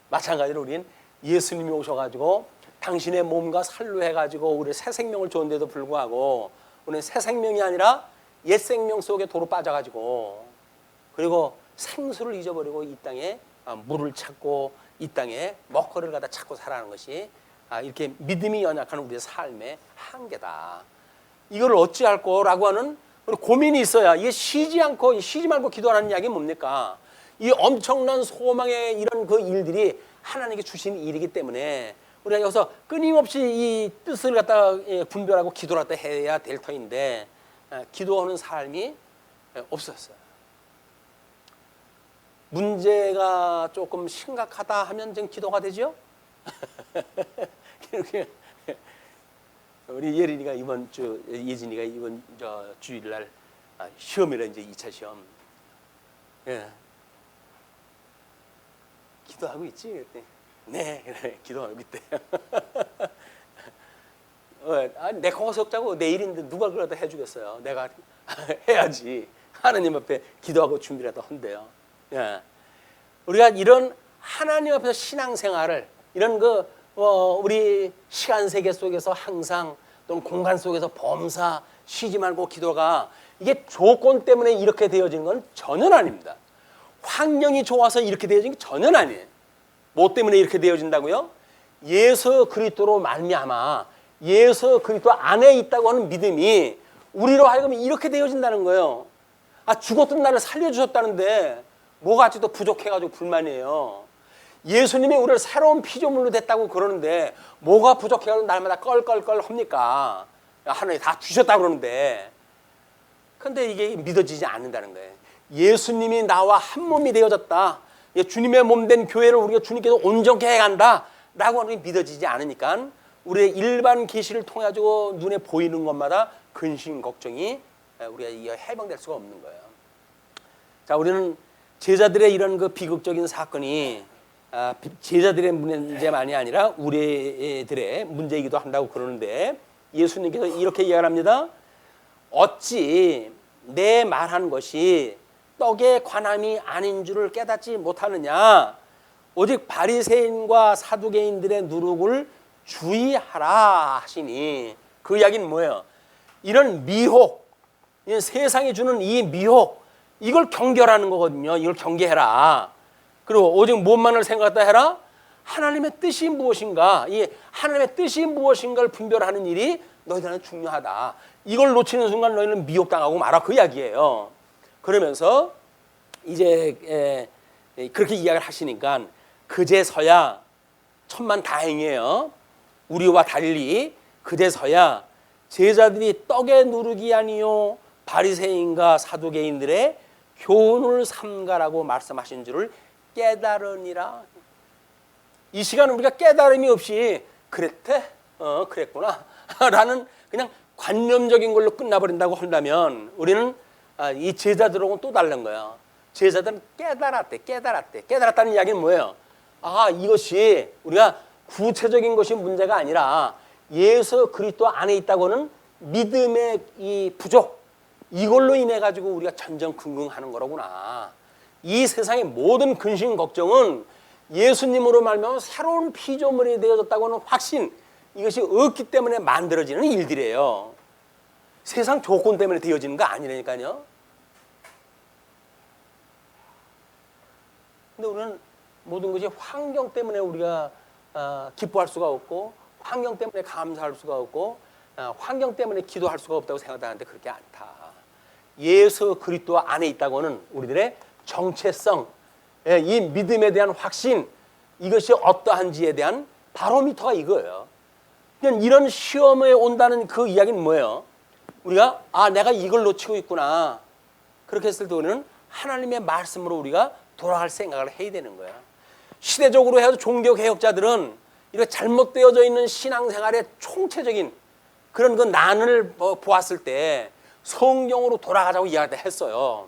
마찬가지로 우리는 예수님이 오셔가지고 당신의 몸과 살로 해가지고 우리 새 생명을 줬는데도 불구하고 우리는 새 생명이 아니라 옛 생명 속에 도로 빠져가지고 그리고 생수를 잊어버리고 이 땅에 물을 찾고 이 땅에 먹거리를 갖다 찾고 살아가는 것이 이렇게 믿음이 연약한 우리의 삶의 한계다. 이걸 어찌할 거라고 하는 고민이 있어야 이게 쉬지 말고 기도하는 이야기는 뭡니까? 이 엄청난 소망의 이런 그 일들이 하나님께 주신 일이기 때문에 우리가 여기서 끊임없이 이 뜻을 갖다 분별하고 기도를 갖다 해야 될 터인데 기도하는 삶이 없었어요. 문제가 조금 심각하다 하면 지금 기도가 되죠? 우리 예린이가 이번 주, 예진이가 이번 주일날 시험이라 이제 2차 시험. 예. 기도하고 있지? 그랬더니 네, 그래, 기도하고 있대. 내 거가 적자고 내일인데 누가 그러다 해주겠어요? 내가 해야지. 하나님 앞에 기도하고 준비라도 한대요. 예. 우리가 이런 하나님 앞에서 신앙생활을 이런 우리 시간 세계 속에서 항상 또는 공간 속에서 범사 쉬지 말고 기도가 이게 조건 때문에 이렇게 되어지는 건 전혀 아닙니다. 환경이 좋아서 이렇게 되어진 게 전혀 아니에요. 뭐 때문에 이렇게 되어진다고요? 예수 그리스도로 말미암아 예수 그리스도 안에 있다고 하는 믿음이 우리로 하여금 이렇게 되어진다는 거예요. 죽었던 나를 살려주셨다는데 뭐가 아직도 부족해가지고 불만이에요. 예수님이 우리를 새로운 피조물로 됐다고 그러는데 뭐가 부족해가지고 날마다 껄껄껄 합니까? 하나님 다 주셨다고 그러는데 근데 이게 믿어지지 않는다는 거예요. 예수님이 나와 한 몸이 되어졌다. 주님의 몸 된 교회를 우리가 주님께서 온전케 해간다 라고 하는 게 믿어지지 않으니까 우리의 일반 계시를 통해 가지고 눈에 보이는 것마다 근심 걱정이 우리가 해방될 수가 없는 거예요. 자, 우리는 제자들의 이런 그 비극적인 사건이 제자들의 문제만이 아니라 우리들의 문제이기도 한다고 그러는데 예수님께서 이렇게 이야기합니다. 어찌 내 말한 것이 떡의 관함이 아닌 줄을 깨닫지 못하느냐. 오직 바리새인과 사두개인들의 누룩을 주의하라 하시니 그 이야기는 뭐예요? 이런 미혹, 세상이 주는 이 미혹 이걸 경계하라는 거거든요. 이걸 경계해라. 그리고 오직 무엇만을 생각하다 해라. 하나님의 뜻이 무엇인가, 이 하나님의 뜻이 무엇인가를 분별하는 일이 너희들한테 중요하다. 이걸 놓치는 순간 너희는 미혹당하고 말아 그 이야기예요. 그러면서 이제 그렇게 이야기를 하시니까 그제서야 천만다행이에요. 우리와 달리 그제서야 제자들이 떡의 누룩이 아니요 바리새인과 사두개인들의 교훈을 삼가라고 말씀하신 줄을 깨달으니라. 이 시간 우리가 깨달음이 없이 그랬대? 그랬구나 라는 그냥 관념적인 걸로 끝나버린다고 한다면 우리는 이 제자들하고는 또 다른 거예요. 제자들은 깨달았다는 이야기는 뭐예요? 이것이 우리가 구체적인 것이 문제가 아니라 예수 그리스도 안에 있다고는 믿음의 이 부족, 이걸로 인해 가지고 우리가 전전긍긍하는 거로구나. 이 세상의 모든 근심 걱정은 예수님으로 말미암아 새로운 피조물이 되어졌다고 하는 확신, 이것이 없기 때문에 만들어지는 일들이에요. 세상 조건 때문에 되어지는 거 아니라니까요. 근데 우리는 모든 것이 환경 때문에 우리가 기뻐할 수가 없고, 환경 때문에 감사할 수가 없고, 환경 때문에 기도할 수가 없다고 생각하는데 그렇게 않다. 예수 그리스도 안에 있다고는 우리들의 정체성, 이 믿음에 대한 확신, 이것이 어떠한지에 대한 바로미터가 이거예요. 그러니까 이런 시험에 온다는 그 이야기는 뭐예요? 우리가 내가 이걸 놓치고 있구나. 그렇게 했을 때 우리는 하나님의 말씀으로 우리가 돌아갈 생각을 해야 되는 거야. 시대적으로 해서 종교개혁자들은 이렇게 잘못되어져 있는 신앙생활의 총체적인 그런 그 난을 보았을 때 성경으로 돌아가자고 이야기했어요.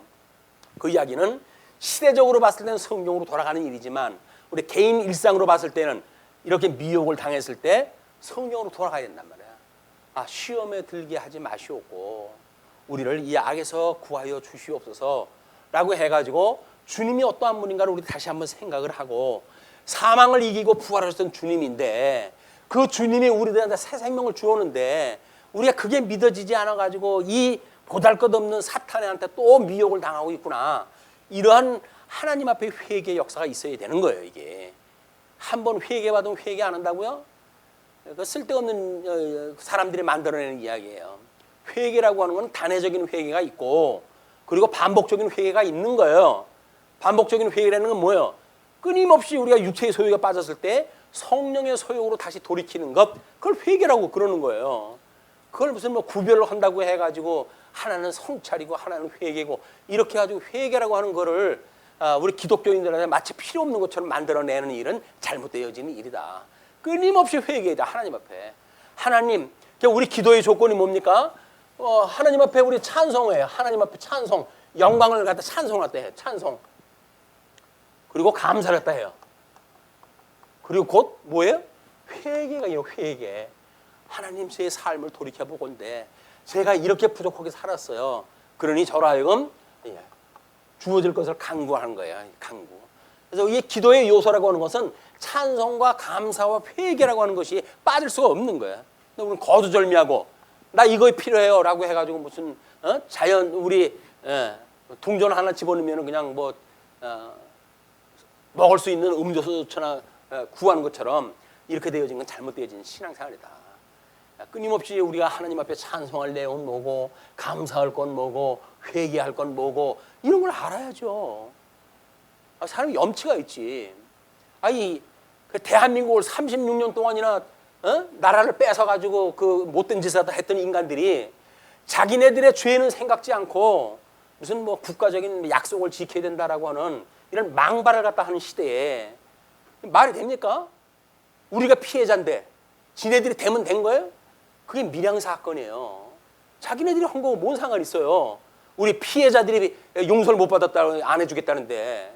그 이야기는 시대적으로 봤을 때는 성경으로 돌아가는 일이지만 우리 개인 일상으로 봤을 때는 이렇게 미혹을 당했을 때 성경으로 돌아가야 된단 말이야. 시험에 들게 하지 마시옵고 우리를 이 악에서 구하여 주시옵소서 라고 해가지고 주님이 어떠한 분인가를 우리 다시 한번 생각을 하고, 사망을 이기고 부활하셨던 주님인데 그 주님이 우리들한테 새 생명을 주었는데 우리가 그게 믿어지지 않아가지고 이 보잘것없는 사탄한테 또 미혹을 당하고 있구나. 이러한 하나님 앞에 회개 역사가 있어야 되는 거예요. 이게 한번 회개받으면 회개 안 한다고요? 그 쓸데없는 사람들이 만들어내는 이야기예요. 회개라고 하는 건 단회적인 회개가 있고 그리고 반복적인 회개가 있는 거예요. 반복적인 회개라는 건 뭐예요? 끊임없이 우리가 육체의 소유가 빠졌을 때 성령의 소욕으로 다시 돌이키는 것, 그걸 회개라고 그러는 거예요. 그걸 무슨 구별을 한다고 해가지고 하나는 성찰이고 하나는 회개고 이렇게 가지고 회개라고 하는 거를 우리 기독교인들한테 마치 필요 없는 것처럼 만들어내는 일은 잘못되어지는 일이다. 끊임없이 회개이다. 하나님 앞에. 하나님, 우리 기도의 조건이 뭡니까? 하나님 앞에 우리 찬송해요. 하나님 앞에 찬송, 영광을 갖다 찬송할 때 해요. 찬송. 그리고 감사를 갖다 해요. 그리고 곧 뭐예요? 회개가 이요. 회개. 하나님 제 삶을 돌이켜보건대 제가 이렇게 부족하게 살았어요. 그러니 저로 하여금 주어질 것을 간구하는 거예요. 간구. 그래서 이 기도의 요소라고 하는 것은 찬송과 감사와 회개라고 하는 것이 빠질 수가 없는 거예요. 근데 우리는 거두절미하고 나 이거 필요해요 라고 해가지고 무슨 자연 우리 동전 하나 집어넣으면 그냥 먹을 수 있는 음료수나 구하는 것처럼 이렇게 되어진 건 잘못되어진 신앙생활이다. 끊임없이 우리가 하나님 앞에 찬송할 내용은 뭐고 감사할 건 뭐고 회개할 건 뭐고 이런 걸 알아야죠. 사람이 염치가 있지. 그 대한민국을 36년 동안이나 나라를 뺏어가지고 그 못된 짓을 했던 인간들이 자기네들의 죄는 생각지 않고 무슨 국가적인 약속을 지켜야 된다라고 하는 이런 망발을 갖다 하는 시대에 말이 됩니까? 우리가 피해자인데 지네들이 되면 된 거예요? 그게 밀양 사건이에요. 자기네들이 한 거고 뭔 상관이 있어요. 우리 피해자들이 용서를 못 받았다 안 해주겠다는데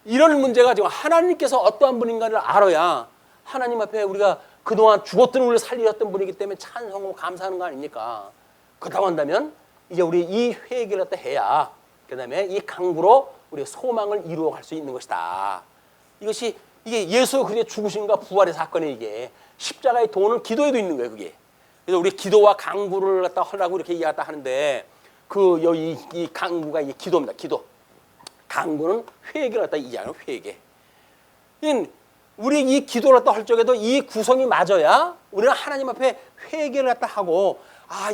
이런 문제가 지금 하나님께서 어떠한 분인가를 알아야 하나님 앞에 우리가 그동안 죽었던 우리를 살리셨던 분이기 때문에 찬송하고 감사하는 거 아닙니까? 그렇다고 한다면 이제 우리 이 회개를 갖다 해야 그 다음에 이 강구로 우리의 소망을 이루어갈 수 있는 것이다. 이게 예수 그리스도의 죽으심과 부활의 사건이 이게 십자가의 도는 기도에도 있는 거예요. 그게. 그래서 우리 기도와 강구를 갖다 하라고 이렇게 이야기했다 하는데 이 강구가 이게 기도입니다. 기도. 강구는 회개를 갖다 이야기하는 회개. 우리 이 기도를 갖다 할 적에도 이 구성이 맞아야 우리는 하나님 앞에 회개를 갖다 하고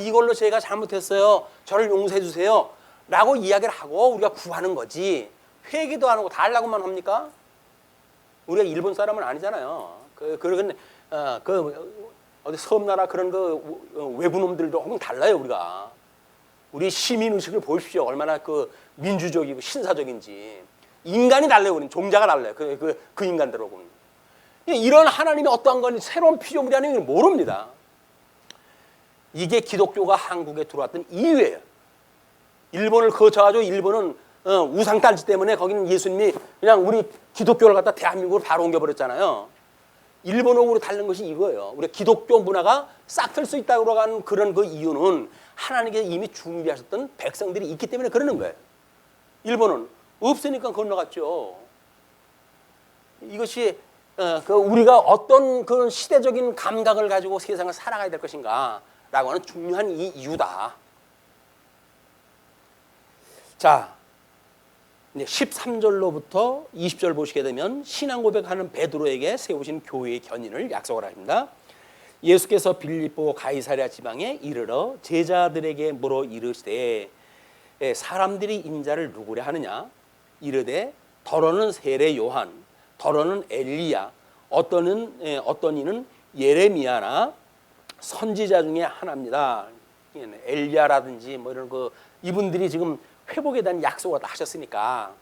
이걸로 제가 잘못했어요. 저를 용서해 주세요. 라고 이야기를 하고 우리가 구하는 거지. 회개도 안 하고 다 하려고만 합니까? 우리가 일본 사람은 아니잖아요. 어디 섬나라 그런 외부 놈들도 조금 달라요, 우리가. 우리 시민 의식을 보십시오. 얼마나 민주적이고 신사적인지. 인간이 달라요, 우리는. 종자가 달라요. 그 인간들하고는. 이런 하나님의 어떠한 건 새로운 피조물이 아니면 모릅니다. 이게 기독교가 한국에 들어왔던 이유예요. 일본을 거쳐가지고 일본은 우상단지 때문에 거기는 예수님이 그냥 우리 기독교를 갖다 대한민국으로 바로 옮겨버렸잖아요. 일본하고 다른 것이 이거예요. 우리 기독교 문화가 싹틀 수 있다고 하는 그런 그 이유는 하나님께서 이미 준비하셨던 백성들이 있기 때문에 그러는 거예요. 일본은 없으니까 건너갔죠. 이것이 우리가 어떤 그런 시대적인 감각을 가지고 세상을 살아가야 될 것인가 라고 하는 중요한 이 이유다. 자, 이제 13절로부터 20절 보시게 되면 신앙 고백하는 베드로에게 세우신 교회의 견인을 약속을 합니다. 예수께서 빌립보 가이사랴 지방에 이르러 제자들에게 물어 이르시되 사람들이 인자를 누구라 하느냐 이르되 더러는 세례 요한 더러는 엘리야 어떤 이는 예레미야나 선지자 중에 하나입니다. 엘리야라든지 뭐 이런 이분들이 지금 회복에 대한 약속을 다 하셨으니까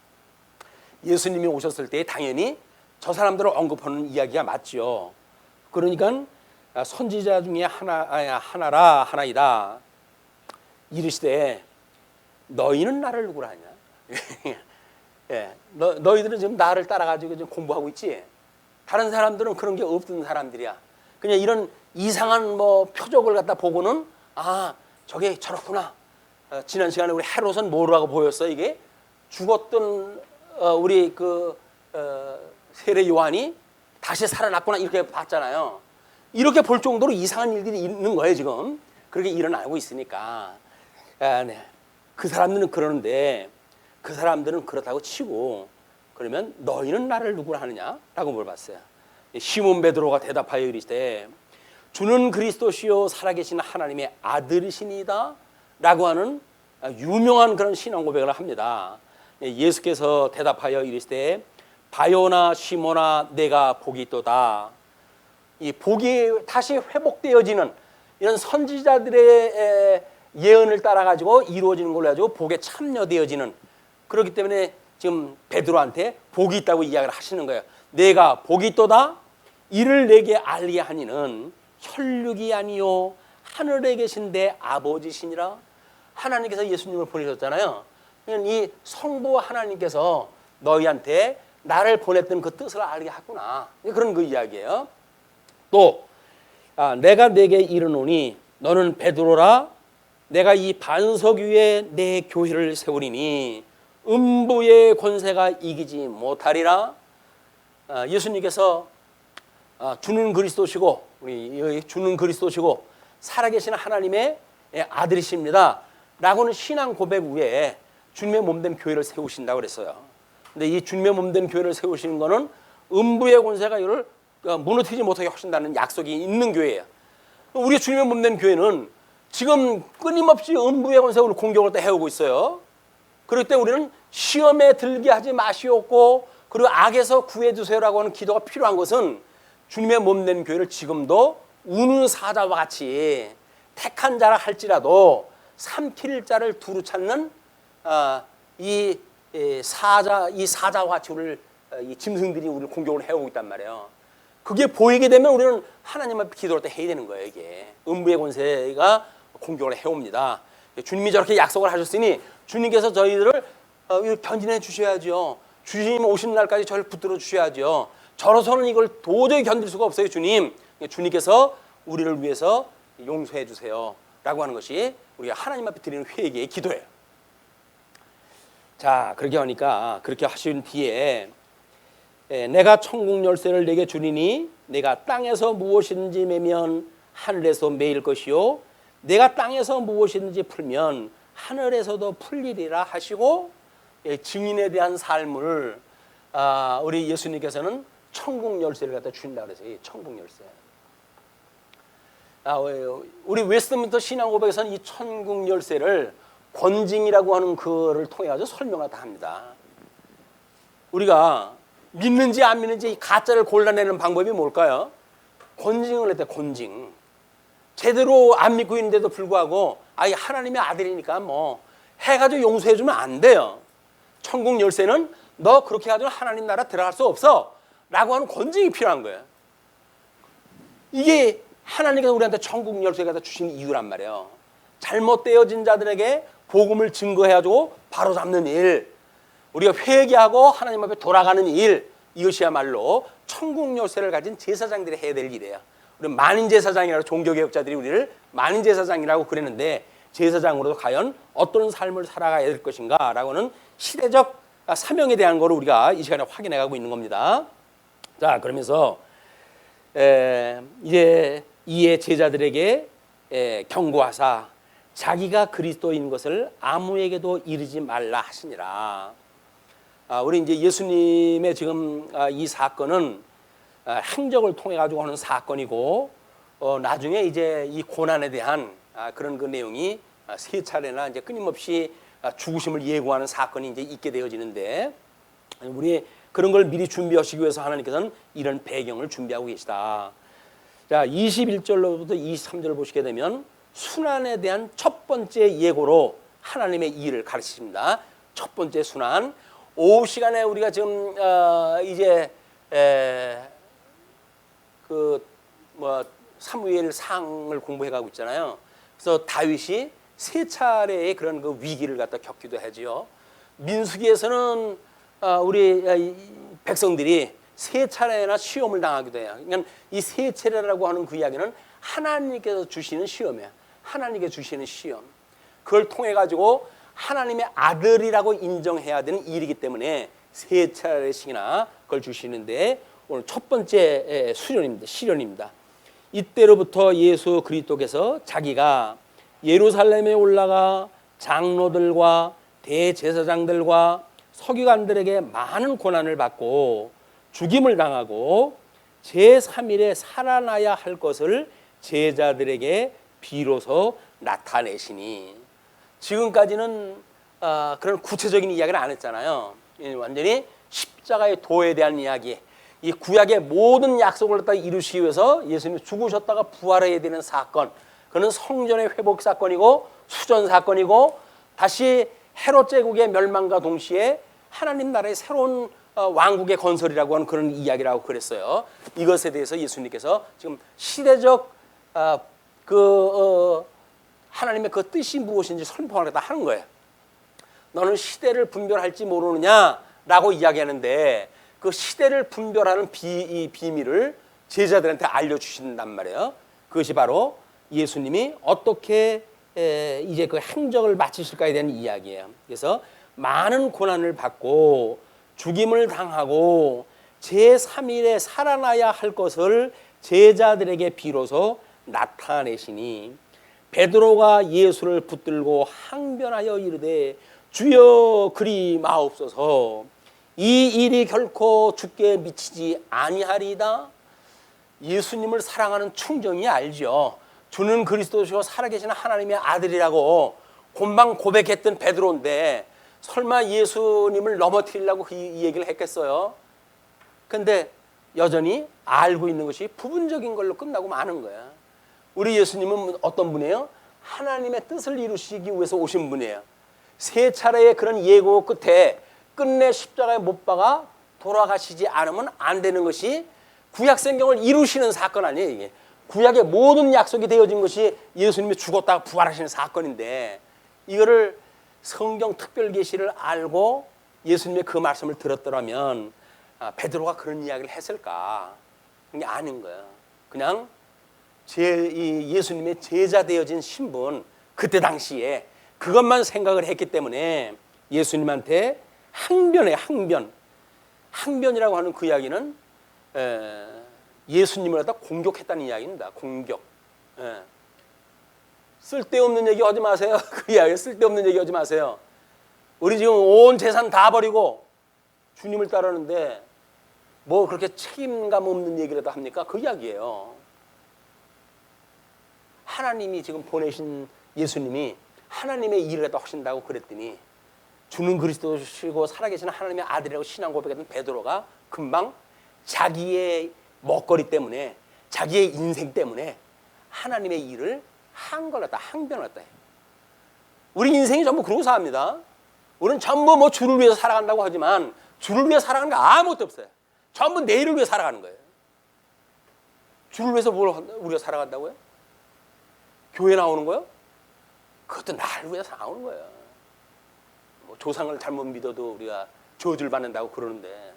예수님이 오셨을 때 당연히 저 사람들을 언급하는 이야기가 맞죠. 그러니까 선지자 중에 하나이다. 이르시되 너희는 나를 누구라 하냐? 예, 너희들은 지금 나를 따라가지고 지금 공부하고 있지. 다른 사람들은 그런 게 없던 사람들이야. 그냥 이런 이상한 표적을 갖다 보고는 저게 저렇구나. 지난 시간에 우리 헤롯은 뭐라고 보였어? 이게 죽었던 우리 세례 요한이 다시 살아났구나 이렇게 봤잖아요. 이렇게 볼 정도로 이상한 일들이 있는 거예요 지금. 그렇게 일어나고 있으니까. 네. 그 사람들은 그러는데 그 사람들은 그렇다고 치고 그러면 너희는 나를 누구라 하느냐라고 물어봤어요. 시몬 베드로가 대답하여 이르시되 주는 그리스도시요 살아계신 하나님의 아들이시니이다 라고 하는 유명한 그런 신앙 고백을 합니다. 예수께서 대답하여 이르시되 바요나 시몬아 내가 복이 있도다. 이 복이 다시 회복되어지는 이런 선지자들의 예언을 따라 가지고 이루어지는 걸로 가지고 복에 참여되어지는 그렇기 때문에 지금 베드로한테 복이 있다고 이야기를 하시는 거예요. 내가 복이 있도다 이를 내게 알게 하니는 혈육이 아니요 하늘에 계신 내 아버지시니라. 하나님께서 예수님을 보내셨잖아요. 이 성부 하나님께서 너희한테 나를 보냈던 그 뜻을 알게 하구나. 그런 그 이야기예요. 또 내가 내게 이르노니 너는 베드로라 내가 이 반석 위에 내 교회를 세우리니 음부의 권세가 이기지 못하리라. 예수님께서 주는 그리스도시고 우리 주는 그리스도시고 살아계신 하나님의 아들이십니다 라고는 신앙 고백 위에 주님의 몸된 교회를 세우신다고 그랬어요. 근데 이 주님의 몸된 교회를 세우시는 거는 음부의 권세가 이를 무너뜨리지 못하게 하신다는 약속이 있는 교회예요. 우리 주님의 몸된 교회는 지금 끊임없이 음부의 권세가 공격을 또 해오고 있어요. 그럴 때 우리는 시험에 들게 하지 마시옵고 그리고 악에서 구해주세요라고 하는 기도가 필요한 것은 주님의 몸된 교회를 지금도 우는 사자와 같이 택한 자라 할지라도 삼킬 자를 두루 찾는 이 사자와 같이 이 짐승들이 우리를 공격을 해오고 있단 말이에요. 그게 보이게 되면 우리는 하나님 앞에 기도할 때 해야 되는 거예요. 이게 음부의 권세가 공격을 해옵니다. 주님이 저렇게 약속을 하셨으니 주님께서 저희들을 견진해 주셔야죠. 주님 오신 날까지 저를 붙들어 주셔야죠. 저로서는 이걸 도저히 견딜 수가 없어요. 주님께서 우리를 위해서 용서해 주세요 라고 하는 것이 우리가 하나님 앞에 드리는 회개의 기도예요. 자, 그렇게 하니까 그렇게 하신 뒤에 내가 천국 열쇠를 내게 주리니 내가 땅에서 무엇이든지 매면 하늘에서 매일 것이요 내가 땅에서 무엇이든지 풀면 하늘에서도 풀리리라 하시고 증인에 대한 삶을 우리 예수님께서는 천국 열쇠를 갖다 주신다 그랬어요. 천국 열쇠. 우리 웨스트민스터 신앙 고백에서는 이 천국 열쇠를 권징이라고 하는 그를 통해 가지고 설명을 다 합니다. 우리가 믿는지 안 믿는지 가짜를 골라내는 방법이 뭘까요? 권징을 했대. 권징. 제대로 안 믿고 있는데도 불구하고 하나님의 아들이니까 해가지고 용서해주면 안 돼요. 천국 열쇠는 너 그렇게 해가지고 하나님 나라 들어갈 수 없어 라고 하는 권징이 필요한 거예요. 이게 하나님께서 우리한테 천국 열쇠가 주신 이유란 말이에요. 잘못되어진 자들에게 복음을 증거해가지고 바로 잡는 일, 우리가 회개하고 하나님 앞에 돌아가는 일, 이것이야말로 천국 열쇠를 가진 제사장들이 해야 될 일이에요. 우리 만인제사장이라고 종교개혁자들이 우리를 만인제사장이라고 그랬는데 제사장으로도 과연 어떤 삶을 살아가야 될 것인가 라고는 시대적 사명에 대한 거를 우리가 이 시간에 확인해 가고 있는 겁니다. 자, 그러면서 이제 이에 제자들에게 경고하사 자기가 그리스도인 것을 아무에게도 이르지 말라 하시니라. 우리 이제 예수님의 지금 이 사건은 행적을 통해 가지고 하는 사건이고 나중에 이제 이 고난에 대한 그런 그 내용이 세 차례나 이제 끊임없이 죽으심을 예고하는 사건이 이제 있게 되어지는데 우리 그런 걸 미리 준비하시기 위해서 하나님께서는 이런 배경을 준비하고 계시다. 자, 21절로부터 23절을 보시게 되면 순환에 대한 첫 번째 예고로 하나님의 일을 가르치십니다. 첫 번째 순환. 오후 시간에 우리가 지금 이제 사무엘상을 공부해가고 있잖아요. 그래서 다윗이 세 차례의 그런 그 위기를 갖다 겪기도 하지요. 민수기에서는 우리 백성들이 세 차례나 시험을 당하기도 해요. 그러니까 이 세 차례라고 하는 그 이야기는 하나님께서 주시는 시험이에요. 하나님께 주시는 시험. 그걸 통해 가지고 하나님의 아들이라고 인정해야 되는 일이기 때문에 세 차례씩이나 그걸 주시는데 오늘 첫 번째 시련입니다. 이때로부터 예수 그리스도께서 자기가 예루살렘에 올라가 장로들과 대제사장들과 서기관들에게 많은 고난을 받고 죽임을 당하고 제3일에 살아나야 할 것을 제자들에게 비로소 나타내시니, 지금까지는 그런 구체적인 이야기를 안 했잖아요. 완전히 십자가의 도에 대한 이야기, 이 구약의 모든 약속을 갖다 이루시기 위해서 예수님이 죽으셨다가 부활해야 되는 사건, 그는 성전의 회복 사건이고 수전 사건이고 다시 헤롯 제국의 멸망과 동시에 하나님 나라의 새로운 왕국의 건설이라고 하는 그런 이야기라고 그랬어요. 이것에 대해서 예수님께서 지금 시대적 하나님의 그 뜻이 무엇인지 설명하겠다 하는 거예요. 너는 시대를 분별할지 모르느냐라고 이야기하는데 그 시대를 분별하는 이 비밀을 제자들한테 알려주신단 말이에요. 그것이 바로 예수님이 어떻게 이제 그 행적을 마치실까에 대한 이야기예요. 그래서 많은 고난을 받고 죽임을 당하고 제3일에 살아나야 할 것을 제자들에게 비로소 나타내시니 베드로가 예수를 붙들고 항변하여 이르되 주여 그리 마옵소서, 이 일이 결코 주께 미치지 아니하리이다. 예수님을 사랑하는 충정이 알죠. 주는 그리스도시고 살아계시는 하나님의 아들이라고 곤방 고백했던 베드로인데 설마 예수님을 넘어뜨리려고 이 얘기를 했겠어요? 근데 여전히 알고 있는 것이 부분적인 걸로 끝나고 마는 거야. 우리 예수님은 어떤 분이에요? 하나님의 뜻을 이루시기 위해서 오신 분이에요. 세 차례의 그런 예고 끝에 끝내 십자가에 못 박아 돌아가시지 않으면 안 되는 것이 구약 성경을 이루시는 사건 아니에요. 이게 구약의 모든 약속이 되어진 것이 예수님이 죽었다가 부활하시는 사건인데, 이거를 성경 특별 계시를 알고 예수님의 그 말씀을 들었더라면 베드로가 그런 이야기를 했을까? 그게 아닌 거야. 그냥 예수님의 제자 되어진 신분, 그때 당시에 그것만 생각을 했기 때문에 예수님한테 항변이라고 하는 그 이야기는 예수님을 갖다 공격했다는 이야기입니다. 공격. 쓸데없는 얘기 하지 마세요. 그 이야기, 쓸데없는 얘기 하지 마세요. 우리 지금 온 재산 다 버리고 주님을 따르는데 뭐 그렇게 책임감 없는 얘기를 합니까? 그 이야기예요. 하나님이 지금 보내신 예수님이 하나님의 일을 하신다고 그랬더니 주는 그리스도시고 살아계시는 하나님의 아들이라고 신앙 고백했던 베드로가 금방 자기의 먹거리 때문에, 자기의 인생 때문에 하나님의 일을 한 걸 갖다 항변을 했다. 우리 인생이 전부 그러고 삽니다. 우리는 전부 뭐 주를 위해서 살아간다고 하지만 주를 위해 살아가는 거 아무것도 없어요. 전부 내일을 위해 살아가는 거예요. 주를 위해서 우리가 살아간다고요? 교회 나오는 거요? 그것도 나를 위해서 나오는 거예요. 뭐 조상을 잘못 믿어도 우리가 저주를 받는다고 그러는데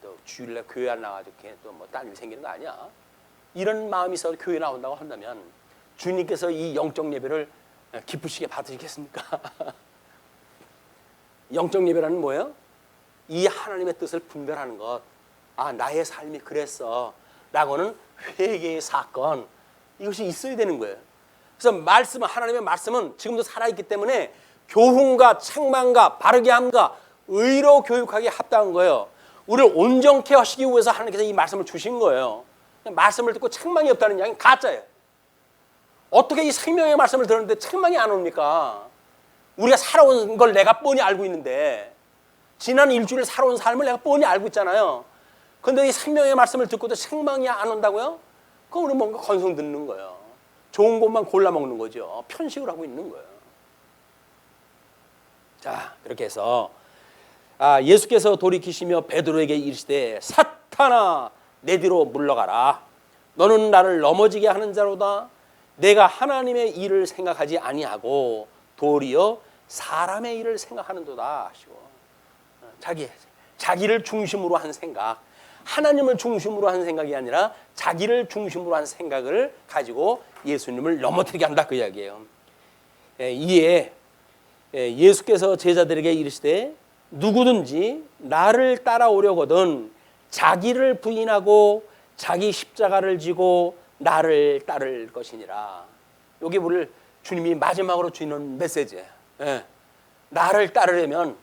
또 주일날 교회 안 나와가지고 또 뭐 딴 일 생기는 거 아니야. 이런 마음이 있어서 교회 나온다고 한다면 주님께서 이 영적 예배를 기쁘시게 받으시겠습니까? 영적 예배라는 뭐예요? 이 하나님의 뜻을 분별하는 것. 아, 나의 삶이 그랬어 라고는 회개의 사건, 이것이 있어야 되는 거예요. 그래서 하나님의 말씀은 지금도 살아있기 때문에 교훈과 책망과 바르게 함과 의로 교육하기에 합당한 거예요. 우리를 온전케 하시기 위해서 하나님께서 이 말씀을 주신 거예요. 말씀을 듣고 책망이 없다는 이야기는 가짜예요. 어떻게 이 생명의 말씀을 들었는데 책망이 안 옵니까? 우리가 살아온 걸 내가 뻔히 알고 있는데, 지난 일주일 살아온 삶을 내가 뻔히 알고 있잖아요. 그런데 이 생명의 말씀을 듣고도 책망이 안 온다고요? 그럼 우리 뭔가 건성 듣는 거예요. 좋은 것만 골라 먹는 거죠. 편식을 하고 있는 거예요. 자, 그렇게 해서 예수께서 돌이키시며 베드로에게 이르시되 사탄아 내 뒤로 물러가라. 너는 나를 넘어지게 하는 자로다. 내가 하나님의 일을 생각하지 아니하고 도리어 사람의 일을 생각하는도다 하시고, 자기를 중심으로 한 생각, 하나님을 중심으로 한 생각이 아니라 자기를 중심으로 한 생각을 가지고 예수님을 넘어뜨리게 한다, 그 이야기예요. 이에 예수께서 제자들에게 이르시되 누구든지 나를 따라오려거든 자기를 부인하고 자기 십자가를 지고 나를 따를 것이니라. 여기 우리 주님이 마지막으로 주는 메시지예요. 나를 따르려면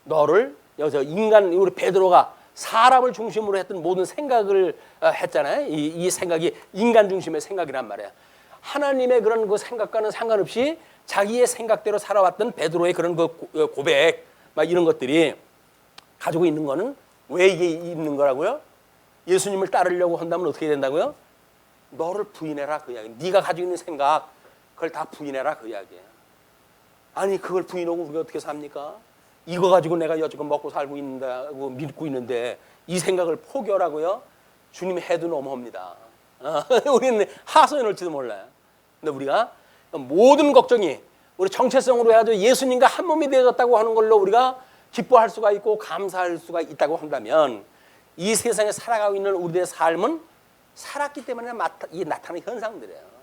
너를, 여기서 인간, 우리 베드로가 사람을 중심으로 했던 모든 생각을 했잖아요. 이 생각이 인간 중심의 생각이란 말이에요. 하나님의 그런 그 생각과는 상관없이 자기의 생각대로 살아왔던 베드로의 그런 그 고백, 막 이런 것들이 가지고 있는 거는 왜 이게 있는 거라고요? 예수님을 따르려고 한다면 어떻게 된다고요? 너를 부인해라, 그 이야기. 네가 가지고 있는 생각, 그걸 다 부인해라, 그 이야기예요. 아니 그걸 부인하고 우리가 어떻게 삽니까? 이거 가지고 내가 여지껏 먹고 살고 있는다고 믿고 있는데 이 생각을 포기하라고요? 주님이 해도 너무합니다. 우리는 하소연할지도 몰라요. 근데 우리가 모든 걱정이 우리 정체성으로 해가지고 예수님과 한 몸이 되어졌다고 하는 걸로 우리가 기뻐할 수가 있고 감사할 수가 있다고 한다면, 이 세상에 살아가고 있는 우리의 삶은 살았기 때문에 나타나는 현상들이에요.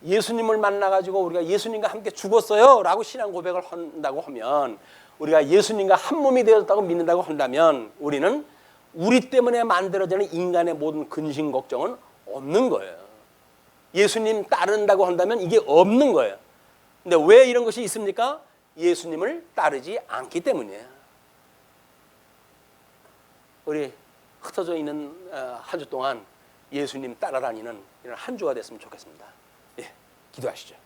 예수님을 만나가지고 우리가 예수님과 함께 죽었어요 라고 신앙 고백을 한다고 하면, 우리가 예수님과 한 몸이 되었다고 믿는다고 한다면, 우리는 우리 때문에 만들어지는 인간의 모든 근심 걱정은 없는 거예요. 예수님 따른다고 한다면 이게 없는 거예요. 근데 왜 이런 것이 있습니까? 예수님을 따르지 않기 때문이에요. 우리 흩어져 있는 한 주 동안 예수님 따라다니는 이런 한 주가 됐으면 좋겠습니다. 예, 기도하시죠.